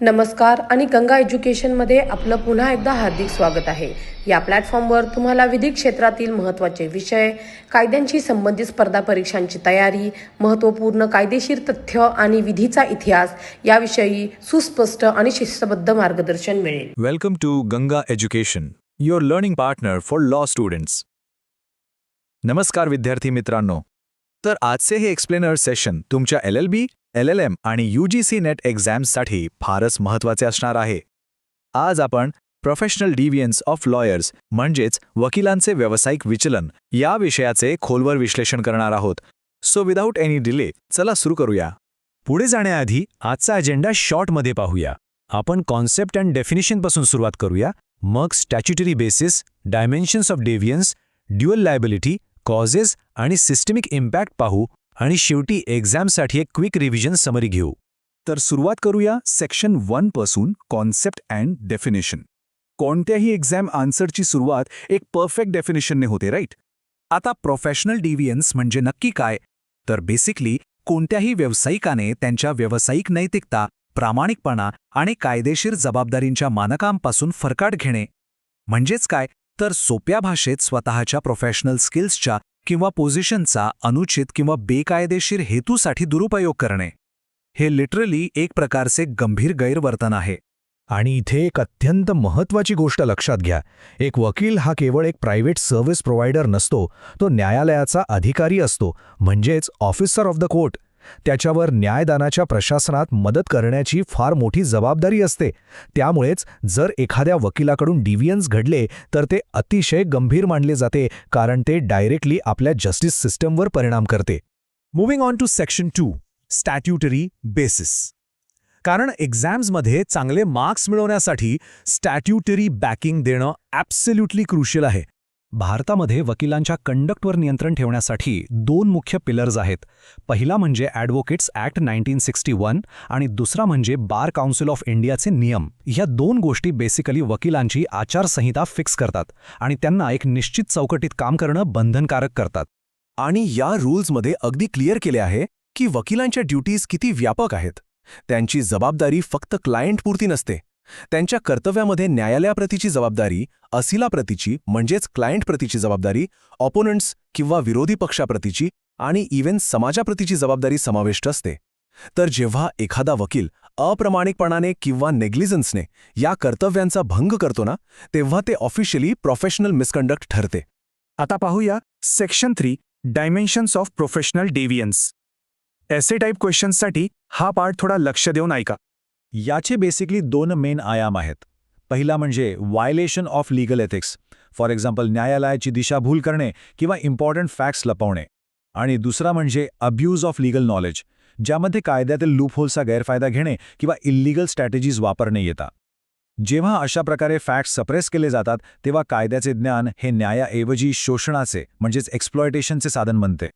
नमस्कार आणि गंगा एज्युकेशनमध्ये आपलं पुन्हा एकदा हार्दिक स्वागत आहे. या प्लॅटफॉर्मवर तुम्हाला विधिक क्षेत्रातील महत्त्वाचे विषय, कायद्यांशी संबंधित स्पर्धा परीक्षांची तयारी, महत्त्वपूर्ण कायदेशीर तथ्य आणि विधीचा इतिहास याविषयी सुस्पष्ट आणि शिस्तबद्ध मार्गदर्शन मिळेल. Welcome to Ganga Education, your learning partner for law students. नमस्कार विद्यार्थी मित्रांनो. तर आजचे हे एक्सप्लेनर सेशन तुमच्या LLB, LLM आणि UGC नेट एक्झाम्ससाठी फारच महत्त्वाचे असणार आहे. आज आपण प्रोफेशनल डिव्हियन्स ऑफ लॉयर्स म्हणजेच वकिलांचे व्यावसायिक विचलन या विषयाचे खोलवर विश्लेषण करणार आहोत. सो विदाऊट एनी डिले चला सुरू करूया. पुढे जाण्याआधी आजचा अजेंडा शॉर्टमध्ये पाहूया. आपण कॉन्सेप्ट अँड डेफिनिशनपासून सुरुवात करूया, मग statutory basis, dimensions of deviance, dual liability, causes आणि सिस्टमिक इम्पॅक्ट पाहू आणि शेवटी एक्झामसाठी एक क्विक रिव्हिजन समरी घेऊ. तर सुरुवात करूया सेक्शन 1 पासून, कॉन्सेप्ट अँड डेफिनेशन. कोणत्याही एक्झाम आन्सरची सुरुवात एक परफेक्ट डेफिनेशनने होते, राईट? आता प्रोफेशनल डिव्हियन्स म्हणजे नक्की काय? तर बेसिकली कोणत्याही व्यावसायिकाने त्यांच्या व्यावसायिक नैतिकता, प्रामाणिकपणा आणि कायदेशीर जबाबदारींच्या मानकांपासून फरकाट घेणे. म्हणजेच काय? तर सोप्या भाषेत स्वतःच्या प्रोफेशनल स्किल्सच्या किंवा पोझिशनचा अनुचित किंवा बेकायदेशीर हेतूसाठी दुरुपयोग करणे. हे लिटरली एक प्रकारचे गंभीर गैरवर्तन आहे. आणि इथे एक अत्यंत महत्त्वाची गोष्ट लक्षात घ्या. एक वकील हा केवळ एक प्रायव्हेट सर्व्हिस प्रोव्हायडर नसतो, तो न्यायालयाचा अधिकारी असतो, म्हणजेच ऑफिसर ऑफ द कोर्ट. त्याच्यावर न्यायदानाच्या प्रशासनात मदत करण्याची फार मोठी जबाबदारी असते. त्यामुळेच जर एखाद्या वकिलाकडून डिव्हियन्स घडले तर ते अतिशय गंभीर मानले जाते, कारण ते डायरेक्टली आपल्या जस्टिस सिस्टमवर परिणाम करते. Moving on to section 2, statutory basis. कारण एक्झाम्समध्ये चांगले मार्क्स मिळवण्यासाठी स्टॅट्युटरी बॅकिंग देणं ॲब्सोल्युटली क्रुशियल आहे. भारतामध्ये वकिलांच्या कंडक्टवर नियंत्रण ठेवण्यासाठी 2 मुख्य पिलर्स आहेत. पहिला म्हणजे ॲडव्होकेट्स ॲक्ट 1961 आणि दुसरा म्हणजे बार काउन्सिल ऑफ इंडियाचे नियम. ह्या 2 गोष्टी बेसिकली वकिलांची आचारसंहिता फिक्स करतात आणि त्यांना एक निश्चित चौकटीत काम करणं बंधनकारक करतात. आणि या रूल्समध्ये अगदी क्लिअर केले आहे की वकिलांच्या ड्युटीज किती व्यापक आहेत. त्यांची जबाबदारी फक्त क्लायंटपुरती नसते. त्यांच्या कर्तव्यामध्ये न्यायालयाप्रतीची जबाबदारी, असिलाप्रतीची म्हणजेच क्लायंटप्रतीची जबाबदारी, ऑपोनंट्स किंवा विरोधी पक्षाप्रतीची आणि इव्हन समाजाप्रतीची जबाबदारी समाविष्ट असते. तर जेव्हा एखादा वकील अप्रामाणिकपणाने किंवा नेग्लिजन्सने या कर्तव्यांचा भंग करतो ना, तेव्हा ते ऑफिशियली प्रोफेशनल मिसकंडक्ट ठरते. आता पाहूया section 3, dimensions of professional deviance. Essay type क्वेश्चन्ससाठी हा पार्ट थोडा लक्ष देऊन ऐका. याचे बेसिकली 2 मेन आयाम आहेत. पहिला म्हणजे violation of legal ethics, for example न्यायालयाची दिशाभूल करणे किंवा इम्पॉर्टंट फॅक्ट्स लपवणे. आणि दुसरा म्हणजे अब्यूज ऑफ लीगल नॉलेज, ज्यामध्ये कायद्यातील लूपहोल्सचा गैरफायदा घेणे किंवा इल्लीगल स्ट्रॅटेजीज वापरणे येतात. जेव्हा अशा प्रकारे फॅक्ट्स सप्रेस केले जातात तेव्हा कायद्याचे ज्ञान हे न्यायाऐवजी शोषणाचे म्हणजेच एक्सप्लॉयटेशनचे साधन बनते.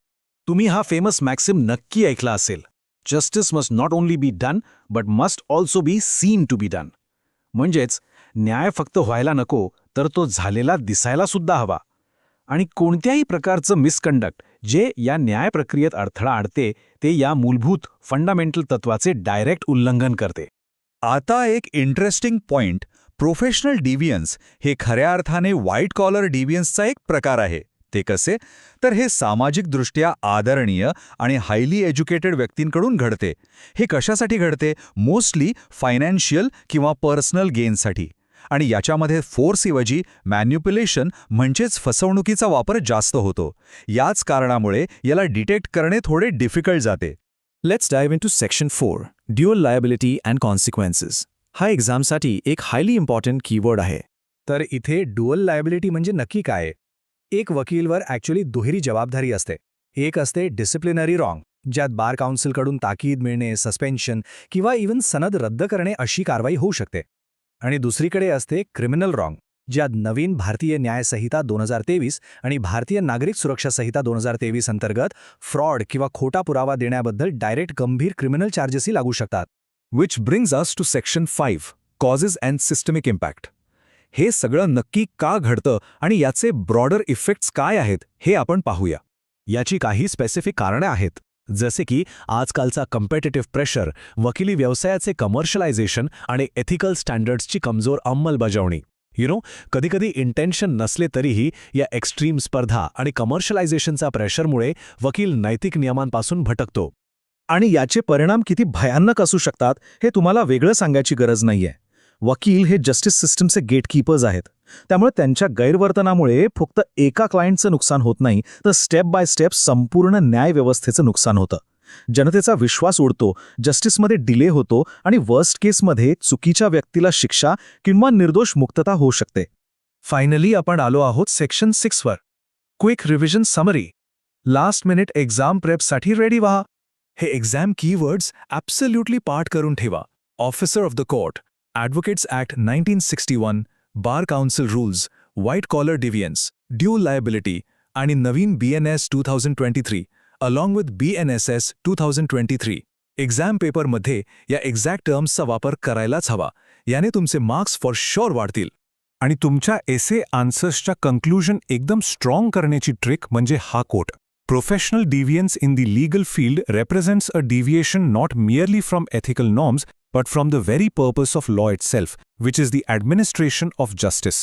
तुम्ही हा फेमस मॅक्सिम नक्की ऐकला असेल, justice must not only be done but must also be seen to be done. म्हणजेच न्याय फक्त व्हायला नको तर तो झालेला दिसायला सुद्धा हवा. आणि कोणत्याही प्रकारचं मिसकंडक्ट जे या न्याय प्रक्रियेत अडथळा आणते ते या मूलभूत फंडामेंटल तत्वाचे डायरेक्ट उल्लंघन करते. आता एक इंटरेस्टिंग पॉइंट, प्रोफेशनल डिव्हियन्स हे खऱ्या अर्थाने व्हाईट कॉलर डिव्हियन्सचा एक प्रकार आहे. ते कसे? तर हे सामाजिकदृष्ट्या आदरणीय आणि हायली एज्युकेटेड व्यक्तींकडून घडते. हे कशासाठी घडते? मोस्टली फायनान्शियल किंवा पर्सनल गेनसाठी. आणि याच्यामध्ये फोर्सऐवजी मॅन्युप्युलेशन म्हणजेच फसवणुकीचा वापर जास्त होतो. याच कारणामुळे याला डिटेक्ट करणे थोडे डिफिकल्ट जाते. Let's dive into section 4, dual liability and consequences. हा एक्झामसाठी एक हायली इम्पॉर्टंट कीवर्ड आहे. तर इथे ड्युअल लायबिलिटी म्हणजे नक्की काय? एक वकीलवर ॲक्च्युली दुहेरी जबाबदारी असते. एक असते डिसिप्लिनरी रॉंग, ज्यात बार काउन्सिलकडून ताकीद मिळणे, सस्पेन्शन किंवा इव्हन सनद रद्द करणे अशी कारवाई होऊ शकते. आणि दुसरीकडे असते क्रिमिनल रॉंग, ज्यात नवीन भारतीय न्याय संहिता 2023 आणि भारतीय नागरिक सुरक्षा संहिता 2023 अंतर्गत फ्रॉड किंवा खोटा पुरावा देण्याबद्दल डायरेक्ट गंभीर क्रिमिनल चार्जेसही लागू शकतात. Which brings us to section 5, causes and systemic impact. हे सगळं नक्की का घडतं आणि याचे ब्रॉडर इफेक्ट्स काय आहेत हे आपण पाहूया. याची काही स्पेसिफिक कारणे आहेत. जसे की आजकालचा कम्पेटिटिव्ह प्रेशर, वकिली व्यवसायाचे कमर्शियलायझेशन आणि एथिकल स्टँडर्ड्सची कमजोर अंमलबजावणी. कधीकधी इंटेन्शन नसले तरीही या एक्स्ट्रीम स्पर्धा आणि कमर्शियलायझेशनचा प्रेशरमुळे वकील नैतिक नियमांपासून भटकतो. आणि याचे परिणाम किती भयानक असू शकतात हे तुम्हाला वेगळं सांगायची गरज नाहीये. वकील हे जस्टिस सिस्टमचे गेटकीपर्स आहेत. त्यामुळे त्यांच्या गैरवर्तनामुळे फक्त एका क्लायंटचं नुकसान होत नाही, तर स्टेप बाय स्टेप संपूर्ण न्यायव्यवस्थेचं नुकसान होतं. जनतेचा विश्वास उडतो, जस्टिसमध्ये डिले होतो आणि वर्स्ट केसमध्ये चुकीच्या व्यक्तीला शिक्षा किंवा निर्दोष मुक्तता होऊ शकते. फायनली आपण आलो आहोत सेक्शन 6 वर. Quick revision summary. Last minute exam प्रेपसाठी रेडी व्हा. हे एक्झाम कीवर्ड्स ॲब्सोल्युटली पाठ करून ठेवा. Officer of the court, advocates act 1961, bar council rules, white collar deviance, dual liability आणि नवीन BNS 2023 along with BNSS 2023. Exam पेपरमध्ये या एक्झॅक्ट टर्म्सचा वापर करायलाच हवा. याने तुमचे मार्क्स फॉर शुअर वाढतील. आणि तुमच्या एसे आन्सर्सच्या कन्क्लुजन एकदम स्ट्रॉंग करण्याची ट्रिक म्हणजे हा coat. Professional deviance in the legal field represents a deviation not merely from ethical norms but from the very purpose of law itself, which is the administration of justice.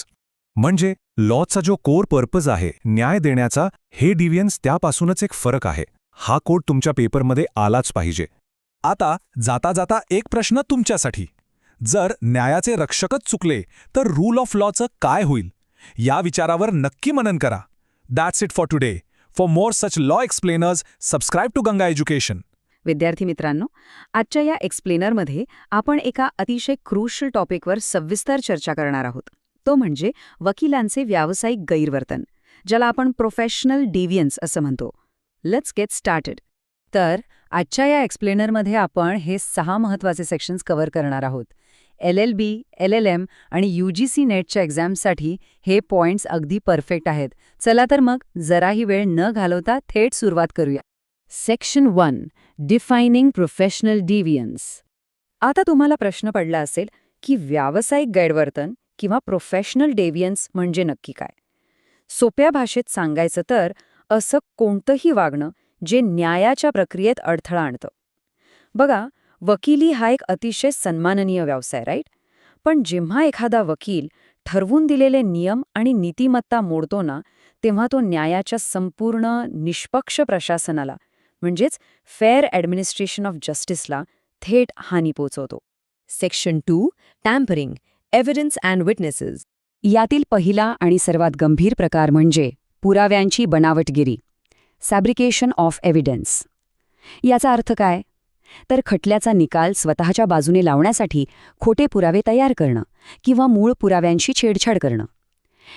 म्हणजे लॉचा जो core purpose आहे न्याय देण्याचा, हे डिव्हियन्स त्यापासूनच एक फरक आहे. हा कोट तुमच्या पेपरमध्ये आलाच पाहिजे. आता जाता जाता एक प्रश्न तुमच्यासाठी. जर न्यायाचे रक्षकच चुकले तर रूल ऑफ लॉचं काय होईल? या विचारावर नक्की मनन करा. That's it for today. For more such law explainers, subscribe to Ganga Education. विद्यार्थी मित्रांनो, आजच्या या एक्सप्लेनरमध्ये आपण एका अतिशय क्रुशियल टॉपिकवर सविस्तर चर्चा करणार आहोत. तो म्हणजे वकिलांचे व्यावसायिक गैरवर्तन, ज्याला आपण प्रोफेशनल डिव्हियन्स असं म्हणतो. Let's get started. तर आजच्या या एक्सप्लेनरमध्ये आपण हे 6 महत्त्वाचे सेक्शन्स कव्हर करणार आहोत. LLB, LLM आणि UGC नेटच्या एक्झामसाठी हे पॉइंट्स अगदी परफेक्ट आहेत. चला तर मग जराही वेळ न घालवता थेट सुरुवात करूया. Section 1, defining professional deviance. आता तुम्हाला प्रश्न पडला असेल की व्यावसायिक गैरवर्तन किंवा प्रोफेशनल डिव्हियन्स म्हणजे नक्की काय? सोप्या भाषेत सांगायचं तर असं कोणतंही वागणं जे न्यायाच्या प्रक्रियेत अडथळा आणतं. बघा, वकिली हा एक अतिशय सन्माननीय व्यवसाय, राईट? पण जेव्हा एखादा वकील ठरवून दिलेले नियम आणि नीतिमत्ता मोडतो ना, तेव्हा तो न्यायाच्या संपूर्ण निष्पक्ष प्रशासनाला म्हणजेच फेअर ॲडमिनिस्ट्रेशन ऑफ जस्टिसला थेट हानी पोचवतो. Section 2, tampering, evidence and witnesses. यातील पहिला आणि सर्वात गंभीर प्रकार म्हणजे पुराव्यांची बनावटगिरी, फॅब्रिकेशन ऑफ एव्हिडन्स. याचा अर्थ काय? तर खटल्याचा निकाल स्वतःच्या बाजूने लावण्यासाठी खोटे पुरावे तयार करणं किंवा मूळ पुराव्यांशी छेडछाड करणं.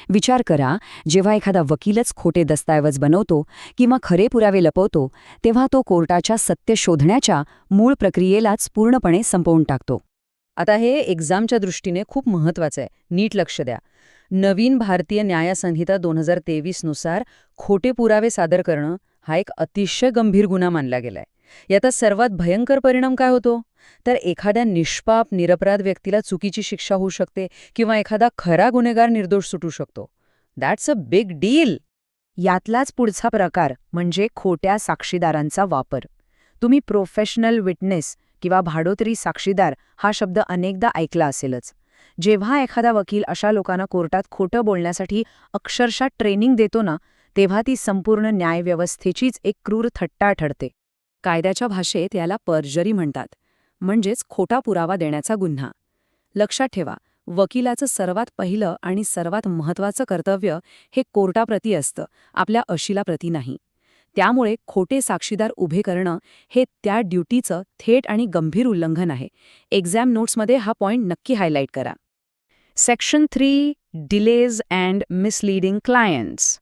विचार करा, जेव्हा एखादा वकीलच खोटे दस्तऐवज बनवतो किंवा खरे पुरावे लपवतो, तेव्हा तो कोर्टाच्या सत्य शोधण्याच्या मूळ प्रक्रियेलाच पूर्णपणे संपवून टाकतो. आता हे एक्झामच्या दृष्टीने खूप महत्त्वाचं आहे, नीट लक्ष द्या. नवीन भारतीय न्याय संहिता 2023 नुसार खोटे पुरावे सादर करणं हा एक अतिशय गंभीर गुन्हा मानला गेलाय. याचा सर्वात भयंकर परिणाम काय होतो? तर एखाद्या निष्पाप निरपराध व्यक्तीला चुकीची शिक्षा होऊ शकते किंवा एखादा खरा गुन्हेगार निर्दोष सुटू शकतो. That's a big deal. यातलाच पुढचा प्रकार म्हणजे खोट्या साक्षीदारांचा वापर. तुम्ही प्रोफेशनल विटनेस किंवा भाडोत्री साक्षीदार हा शब्द अनेकदा ऐकला असेलच. जेव्हा एखादा वकील अशा लोकांना कोर्टात खोटं बोलण्यासाठी अक्षरशः ट्रेनिंग देतो ना, तेव्हा ती संपूर्ण न्यायव्यवस्थेचीच एक क्रूर थट्टा ठरते. कायद्याच्या भाषेत याला पर्जरी म्हणतात, म्हणजेच खोटा पुरावा देण्याचा गुन्हा. लक्षात ठेवा, वकिलाचं सर्वात पहिलं आणि सर्वात महत्त्वाचं कर्तव्य हे कोर्टाप्रती असतं, आपल्या अशिलाप्रती नाही. त्यामुळे खोटे साक्षीदार उभे करणं हे त्या ड्युटीचं थेट आणि गंभीर उल्लंघन आहे. एक्झाम नोट्समध्ये हा पॉइंट नक्की हायलाईट करा. Section 3, delays and misleading clients.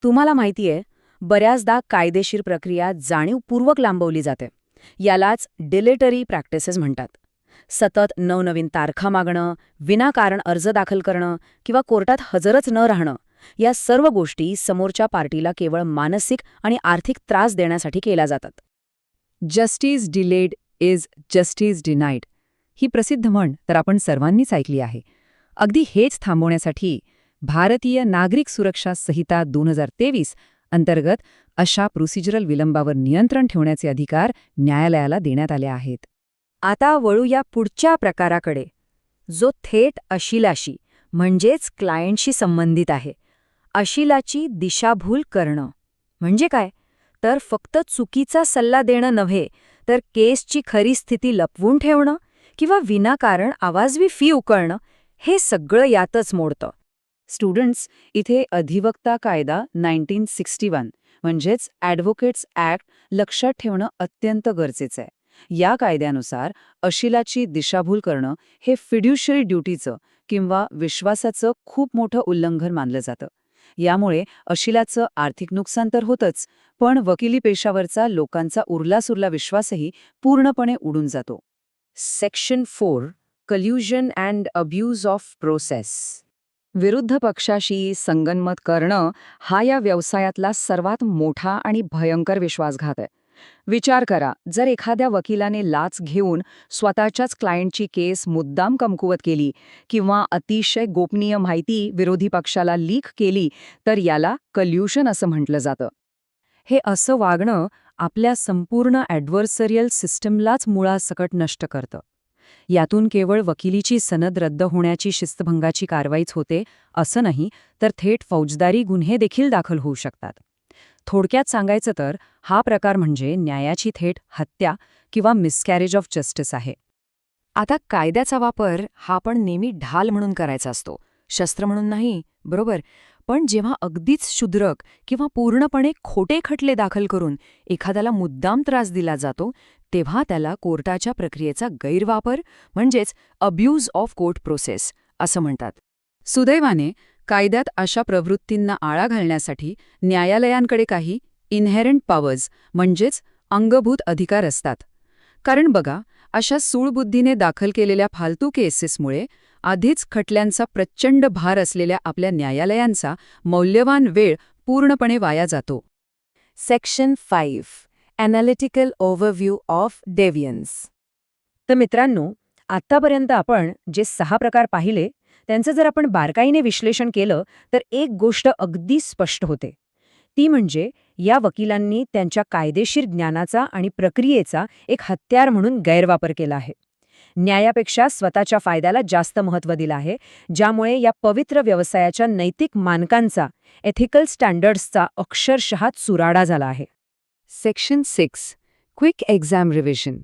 तुम्हाला माहितीये, बऱ्याचदा कायदेशीर प्रक्रिया जाणीवपूर्वक लांबवली जाते. यालाच डिलेटरी प्रॅक्टिसेस म्हणतात. सतत नवनवीन तारखा मागणं, विनाकारण अर्ज दाखल करणं किंवा कोर्टात हजरच न राहणं, या सर्व गोष्टी समोरच्या पार्टीला केवळ मानसिक आणि आर्थिक त्रास देण्यासाठी केल्या जातात. Justice delayed is justice denied ही प्रसिद्ध म्हण तर आपण सर्वांनीच ऐकली आहे. अगदी हेच थांबवण्यासाठी भारतीय नागरिक सुरक्षा संहिता 2023 अंतर्गत अशा प्रोसिजरल विलंबावर नियंत्रण ठेवण्याचे अधिकार न्यायालयाला देण्यात आले आहेत. आता वळूया पुढच्या प्रकाराकडे, जो थेट अशिलाशी म्हणजेच क्लायंटशी संबंधित आहे. अशिलाची दिशाभूल करणं म्हणजे काय? तर फक्त चुकीचा सल्ला देणं नव्हे, तर केसची खरी स्थिती लपवून ठेवणं किंवा विनाकारण आवाजवी फी उकळणं, हे सगळं यातच मोडतं. स्टुडंट्स, इथे अधिवक्ता कायदा 1961 म्हणजेच ॲडव्होकेट्स ॲक्ट लक्षात ठेवणं अत्यंत गरजेचं आहे. या कायद्यानुसार अशिलाची दिशाभूल करणं हे फिड्युशरी ड्युटीचं किंवा विश्वासाचं खूप मोठं उल्लंघन मानलं जातं. यामुळे अशिलाचं आर्थिक नुकसान तर होतंच, पण वकिली पेशावरचा लोकांचा उरलासुरला विश्वासही पूर्णपणे उडून जातो. Section 4 collusion and abuse of process. विरुद्ध पक्षाशी संगनमत करणं हा या व्यवसायातला सर्वात मोठा आणि भयंकर विश्वासघात आहे. विचार करा, जर एखाद्या वकिलाने लाच घेऊन स्वतःच्याच क्लायंटची केस मुद्दाम कमकुवत केली किंवा अतिशय गोपनीय माहिती विरोधी पक्षाला लीक केली, तर याला कल्युशन असं म्हटलं जातं. हे असं वागणं आपल्या संपूर्ण ॲडव्हर्सरियल सिस्टमलाच मुळासकट नष्ट करतं. यातून केवळ वकिलीची सनद रद्द होण्याची शिस्तभंगाची कारवाईच होते असं नाही, तर थेट फौजदारी गुन्हे देखील दाखल होऊ शकतात. थोडक्यात सांगायचं तर हा प्रकार म्हणजे न्यायाची थेट हत्या किंवा मिसकॅरेज ऑफ जस्टिस आहे. आता कायद्याचा वापर हा पण नेहमी ढाल म्हणून करायचा असतो, शस्त्र म्हणून नाही, बरोबर? पण जेव्हा अगदीच क्षुद्रक किंवा पूर्णपणे खोटे खटले दाखल करून एखाद्याला मुद्दाम त्रास दिला जातो, तेव्हा त्याला कोर्टाच्या प्रक्रियेचा गैरवापर म्हणजेच अब्यूज ऑफ कोर्ट प्रोसेस असं म्हणतात. सुदैवाने कायद्यात अशा प्रवृत्तींना आळा घालण्यासाठी न्यायालयांकडे काही इनहेरंट पॉवर्स म्हणजेच अंगभूत अधिकार असतात. कारण बघा, अशा सूळबुद्धीने दाखल केलेल्या फालतू केसेसमुळे आधीच खटल्यांचा प्रचंड भार असलेल्या आपल्या न्यायालयांचा मौल्यवान वेळ पूर्णपणे वाया जातो. Section 5 analytical overview of deviance. तर मित्रांनो, आत्तापर्यंत आपण जे 6 प्रकार पाहिले त्यांचं जर आपण बारकाईने विश्लेषण केलं तर एक गोष्ट अगदी स्पष्ट होते. ती म्हणजे या वकिलांनी त्यांच्या कायदेशीर ज्ञानाचा आणि प्रक्रियेचा एक हत्यार म्हणून गैरवापर केला आहे. न्यायापेक्षा स्वतःच्या फायद्याला जास्त महत्त्व दिलं आहे, ज्यामुळे या पवित्र व्यवसायाच्या नैतिक मानकांचा, एथिकल स्टँडर्ड्सचा अक्षरशः चुराडा झाला आहे. Section 6 quick exam revision.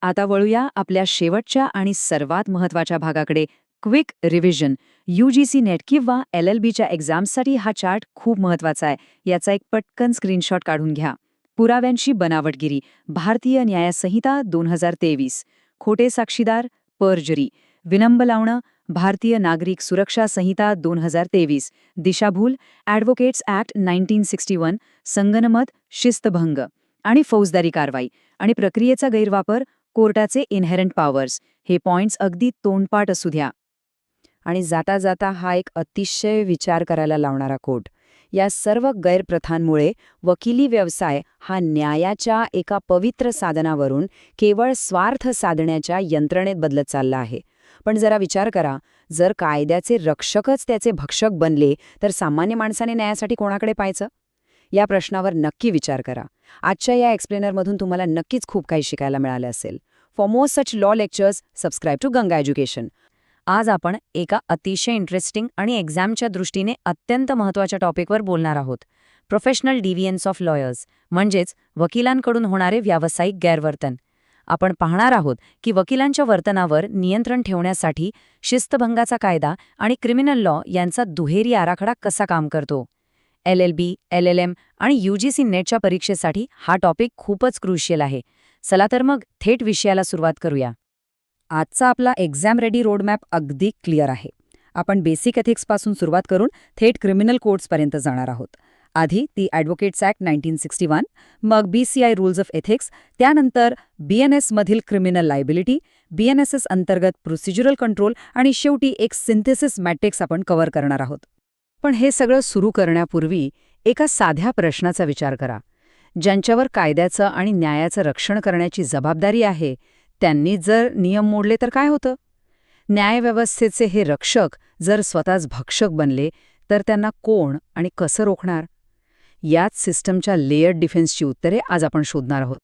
आता वळूया आपल्या शेवटच्या आणि सर्वात महत्त्वाच्या भागाकडे, क्विक रिव्हिजन. UGC नेट किंवा LLBच्या एक्झामसाठी हा चार्ट खूप महत्त्वाचा आहे. याचा एक पटकन स्क्रीनशॉट काढून घ्या. पुराव्यांची बनावटगिरी, भारतीय न्यायसंहिता 2023. खोटे साक्षीदार, पर्जरी. विलंब लावणं, भारतीय नागरिक सुरक्षा संहिता 2023. दिशाभूल, ॲडव्होकेट्स ॲक्ट 1961. संगनमत, शिस्तभंग आणि फौजदारी कारवाई आणि प्रक्रियेचा गैरवापर, कोर्टाचे इनहेरंट पॉवर्स. हे पॉइंट्स अगदी तोंडपाठ असू द्या. आणि जाता जाता हा एक अतिशय विचार करायला लावणारा कोट. या सर्व गैरप्रथांमुळे वकिली व्यवसाय हा न्यायाच्या एका पवित्र साधनावरून केवळ स्वार्थ साधण्याच्या यंत्रणेत बदलत चालला आहे. पण जरा विचार करा, जर कायद्याचे रक्षकच त्याचे भक्षक बनले तर सामान्य माणसाने न्यायासाठी कोणाकडे पाहायचं? या प्रश्नावर नक्की विचार करा. आजच्या या एक्सप्लेनरमधून तुम्हाला नक्कीच खूप काही शिकायला मिळालं असेल. For more such law lectures, subscribe to Ganga Education. आज आपण एका अतिशय इंटरेस्टिंग आणि एक्झामच्या दृष्टीने अत्यंत महत्त्वाच्या टॉपिकवर बोलणार आहोत. प्रोफेशनल डिव्हियन्स ऑफ लॉयर्स म्हणजेच वकिलांकडून होणारे व्यावसायिक गैरवर्तन. आपण पाहणार आहोत की वकिलांच्या वर्तनावर नियंत्रण ठेवण्यासाठी शिस्तभंगाचा कायदा आणि क्रिमिनल लॉ यांचा दुहेरी आराखडा कसा काम करतो. LLB, LLM आणि UGC नेटच्या परीक्षेसाठी हा टॉपिक खूपच क्रुशियल आहे. चला तर मग थेट विषयाला सुरुवात करूया. आजचा आपला एक्झाम रेडी रोडमॅप अगदी क्लिअर आहे. आपण बेसिक एथिक्सपासून सुरुवात करून थेट क्रिमिनल कोड्सपर्यंत जाणार आहोत. आधी ती ॲडव्होकेट्स ॲक्ट 1961, मग BCI रूल्स ऑफ एथिक्स, त्यानंतर BNS मधील क्रिमिनल लायबिलिटी, BNSS अंतर्गत प्रोसिजरल कंट्रोल आणि शेवटी एक सिंथेसिस मॅट्रिक्स आपण कव्हर करणार आहोत. पण हे सगळं सुरू करण्यापूर्वी एका साध्या प्रश्नाचा विचार करा. ज्यांच्यावर कायद्याचं आणि न्यायाचं रक्षण करण्याची जबाबदारी आहे, त्यांनी जर नियम मोडले तर काय होतं? न्यायव्यवस्थेचे हे रक्षक जर स्वतःच भक्षक बनले तर त्यांना कोण आणि कसं रोखणार? याच सिस्टमच्या लेयर्ड डिफेन्सची उत्तरे आज आपण शोधणार आहोत.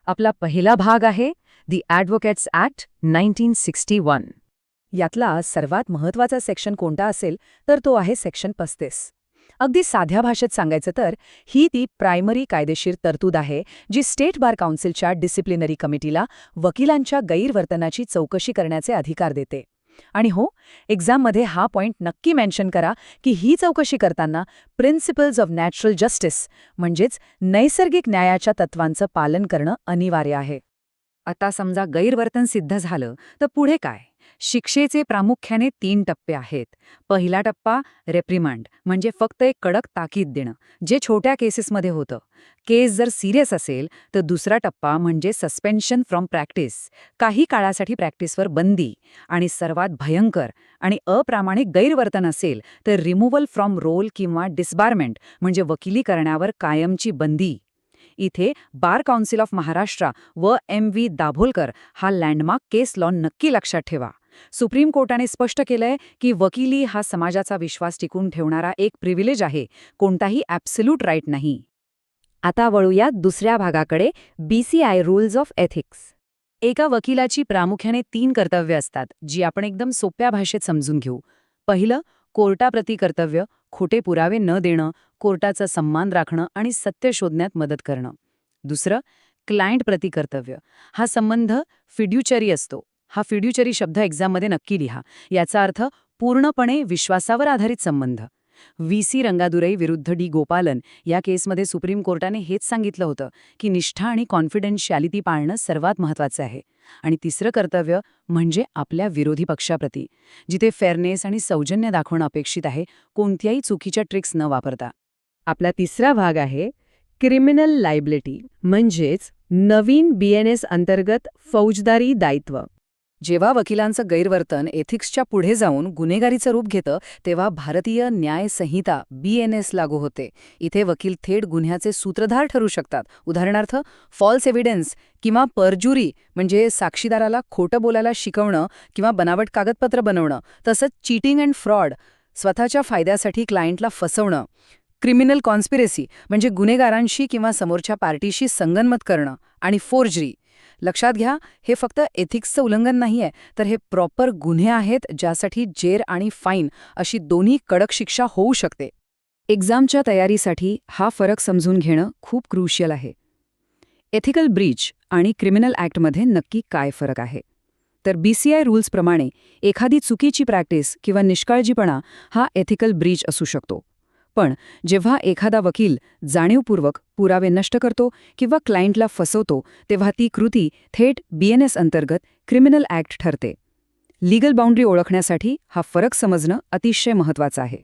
आपला पहिला भाग आहे दी ॲडव्होकेट्स ॲक्ट 1961. यातला सर्वात महत्त्वाचा सेक्शन कोणता असेल तर तो आहे सेक्शन 35. अगदी साध्या भाषेत सांगायचं तर ही ती प्रायमरी कायदेशीर तरतूद आहे जी स्टेट बार काउन्सिलच्या डिसिप्लिनरी कमिटीला वकिलांच्या गैरवर्तनाची चौकशी करण्याचे अधिकार देते. आणि हो, एक्झाममध्ये हा पॉइंट नक्की मेन्शन करा की ही चौकशी करताना प्रिन्सिपल्स ऑफ नॅचरल जस्टिस म्हणजेच नैसर्गिक न्यायाच्या तत्वांचं पालन करणं अनिवार्य आहे. आता समजा गैरवर्तन सिद्ध झालं तर पुढे काय? शिक्षेचे प्रामुख्याने 3 टप्पे आहेत. पहिला टप्पा रेप्रिमांड म्हणजे फक्त एक कडक ताकीद देणं, जे छोट्या केसेसमध्ये होतं. केस जर सिरियस असेल तर दुसरा टप्पा म्हणजे सस्पेन्शन फ्रॉम प्रॅक्टिस, काही काळासाठी प्रॅक्टिसवर बंदी. आणि सर्वात भयंकर आणि अप्रामाणिक गैरवर्तन असेल तर रिमूव्हल फ्रॉम रोल किंवा डिसबारमेंट म्हणजे वकिली करण्यावर कायमची बंदी. इथे बार काउन्सिल ऑफ महाराष्ट्र व M.V. दाभोलकर हा लँडमार्क केस लॉ नक्की लक्षात ठेवा. सुप्रीम कोर्टाने स्पष्ट केलंय की वकिली हा समाजाचा विश्वास टिकून ठेवणारा एक प्रिव्हिलेज आहे, कोणताही ॲब्सल्यूट राईट नाही. आता वळूया दुसऱ्या भागाकडे, BCI रूल्स ऑफ एथिक्स. एका वकिलाची प्रामुख्याने 3 कर्तव्य असतात जी आपण एकदम सोप्या भाषेत समजून घेऊ. पहिलं, कोर्टाप्रती कर्तव्य, खोटे पुरावे न देणं, कोर्टाचा सन्मान राखणं आणि सत्य शोधण्यात मदत करणं. दुसरं, क्लायंट प्रति कर्तव्य. हा संबंध फिड्युचरी असतो. हा फिड्युचरी शब्द एक्झाममध्ये नक्की लिहा. याचा अर्थ पूर्णपणे विश्वासावर आधारित संबंध. VC रंगादुरई विरुद्ध D. गोपालन या केसमध्ये सुप्रीम कोर्टाने हेच सांगितलं होतं की निष्ठा आणि कॉन्फिडेन्शियालिटी पाळणं सर्वात महत्त्वाचं आहे. आणि तिसरं कर्तव्य म्हणजे आपल्या विरोधी पक्षाप्रती, जिथे फेअरनेस आणि सौजन्य दाखवणं अपेक्षित आहे, कोणत्याही चुकीच्या ट्रिक्स न वापरता. आपला तिसरा भाग आहे क्रिमिनल लायबिलिटी म्हणजेच नवीन BNS अंतर्गत फौजदारी दायित्व. जेव्हा वकिलांचं गैरवर्तन एथिक्सच्या पुढे जाऊन गुन्हेगारीचं रूप घेतं तेव्हा भारतीय न्याय संहिता BNS लागू होते. इथे वकील थेट गुन्ह्याचे सूत्रधार ठरू शकतात. उदाहरणार्थ फॉल्स एव्हिडन्स किंवा परजुरी म्हणजे साक्षीदाराला खोटं बोलायला शिकवणं किंवा बनावट कागदपत्र बनवणं. तसंच चीटिंग अँड फ्रॉड, स्वतःच्या फायद्यासाठी क्लायंटला फसवणं. क्रिमिनल कॉन्स्पिरेसी म्हणजे गुन्हेगारांशी किंवा समोरच्या पार्टीशी संगनमत करणं. आणि फोर्जरी. लक्षात घ्या, हे फक्त एथिक्सचं उल्लंघन नाहीये, तर हे प्रॉपर गुन्हे आहेत ज्यासाठी जेर आणि फाईन अशी दोन्ही कडक शिक्षा होऊ शकते. एक्झामच्या तयारीसाठी हा फरक समजून घेणं खूप क्रुशियल आहे. एथिकल ब्रीच आणि क्रिमिनल ॲक्टमध्ये नक्की काय फरक आहे? तर BCI रूल्सप्रमाणे एखादी चुकीची प्रॅक्टिस किंवा निष्काळजीपणा हा एथिकल ब्रीच असू शकतो. पण जेव्हा एखादा वकील जाणीवपूर्वक पुरावे नष्ट करतो किंवा क्लायंटला फसवतो तेव्हा ती कृती थेट BNS अंतर्गत क्रिमिनल ॲक्ट ठरते. लीगल बाउंड्री ओळखण्यासाठी हा फरक समजणं अतिशय महत्त्वाचं आहे.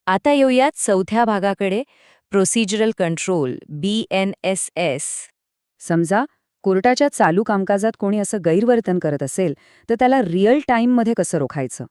आता येऊयात चौथ्या भागाकडे, प्रोसिजरल कंट्रोल BNSS. समजा कोर्टाच्या चालू कामकाजात कोणी असं गैरवर्तन करत असेल तर त्याला रिअल टाईममध्ये कसं रोखायचं?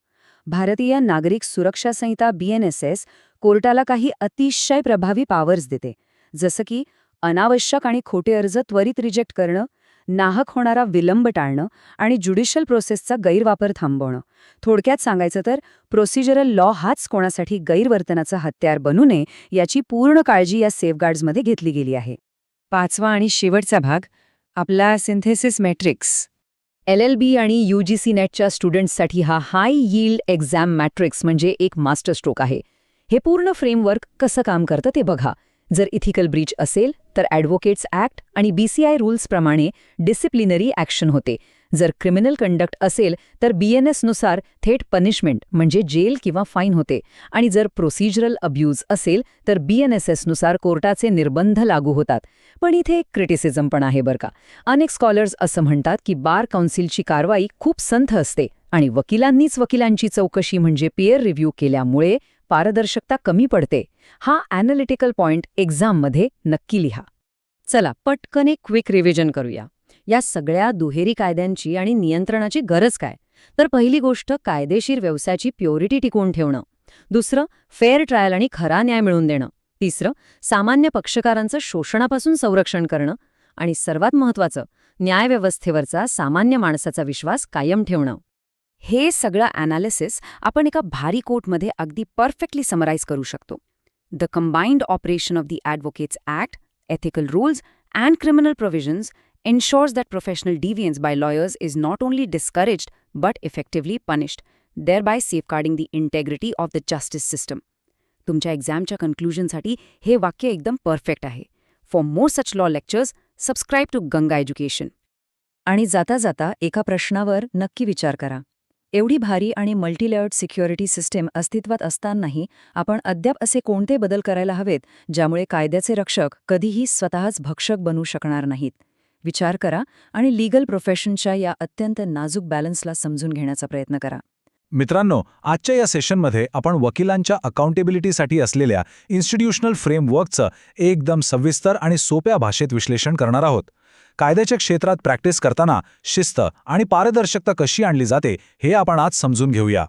भारतीय नागरिक सुरक्षा संहिता BNSS कोर्टाला काही अतिशय प्रभावी पॉवर्स देते, जसं की अनावश्यक आणि खोटे अर्ज त्वरित रिजेक्ट करणं, नाहक होणारा विलंब टाळणं आणि ज्युडिशियल प्रोसेसचा गैरवापर थांबवणं. थोडक्यात सांगायचं तर प्रोसिजरल लॉ हाच कोणासाठी गैरवर्तनाचं हत्यार बनू नये याची पूर्ण काळजी या सेफगार्ड्समध्ये घेतली गेली आहे. पाचवा आणि शेवटचा भाग आपला सिंथेसिस मॅट्रिक्स. LLB आणि UGC नेटच्या स्टुडंट्ससाठी हा हाय यील्ड एक्झाम मॅट्रिक्स म्हणजे एक मास्टर स्ट्रोक आहे. हे पूर्ण फ्रेमवर्क कसं काम करतं ते बघा. जर इथिकल ब्रीच असेल तर ॲडव्होकेट्स ॲक्ट आणि BCI रूल्सप्रमाणे डिसिप्लिनरी ॲक्शन होते. जर क्रिमिनल कंडक्ट असेल तर BNS नुसार थेट पनिशमेंट म्हणजे जेल किंवा फाईन होते. आणि जर प्रोसिजरल अब्यूज असेल तर BNSS नुसार कोर्टाचे निर्बंध लागू होतात. पण इथे एक क्रिटिसिझम पण आहे बरं का. अनेक स्कॉलर्स असं म्हणतात की बार काउन्सिलची कारवाई खूप संथ असते आणि वकिलांनीच वकिलांची चौकशी म्हणजे पियर रिव्ह्यू केल्यामुळे पारदर्शकता कमी पडते. हा ॲनालिटिकल पॉइंट एक्झाममध्ये नक्की लिहा. चला पटकन एक क्विक रिव्हिजन करूया. या सगळ्या दुहेरी कायद्यांची आणि नियंत्रणाची गरज काय? तर पहिली गोष्ट कायदेशीर व्यवसायाची प्युरिटी टिकवून ठेवणं. दुसरं फेअर ट्रायल आणि खरा न्याय मिळवून देणं. तिसरं सामान्य पक्षकारांचं शोषणापासून संरक्षण करणं. आणि सर्वात महत्त्वाचं न्यायव्यवस्थेवरचा सामान्य माणसाचा विश्वास कायम ठेवणं. हे सगळं ॲनालिसिस आपण एका भारी कोटमध्ये अगदी परफेक्टली समराईज करू शकतो. The combined operation of the Advocates Act, ethical rules, and criminal provisions ensures that professional deviance by lawyers is not only discouraged but effectively punished, thereby safeguarding the integrity of the justice system. तुमच्या एक्झामच्या कन्क्लुजनसाठी हे वाक्य एकदम perfect आहे. For more such law lectures, subscribe to Ganga Education. आणि जाता जाता एका प्रश्नावर नक्की विचार करा. एवढी भारी आणि मल्टीलेयर्ड सिक्युरिटी सिस्टीम अस्तित्वात असतानाही आपण अद्याप असे कोणते बदल करायला हवेत ज्यामुळे कायद्याचे रक्षक कधीही स्वतःच भक्षक बनू शकणार नाहीत? विचार करा आणि लीगल प्रोफेशनच्या या अत्यंत नाजूक बॅलन्सला समजून घेण्याचा प्रयत्न करा. मित्रांनो, आजच्या या सेशनमध्ये आपण वकिलांच्या अकाउंटेबिलिटीसाठी असलेल्या इन्स्टिट्यूशनल फ्रेमवर्कचं एकदम सविस्तर आणि सोप्या भाषेत विश्लेषण करणार आहोत. कायद्याच्या क्षेत्रात प्रॅक्टिस करताना शिस्त आणि पारदर्शकता कशी आणली जाते हे आपण आज समजून घेऊया.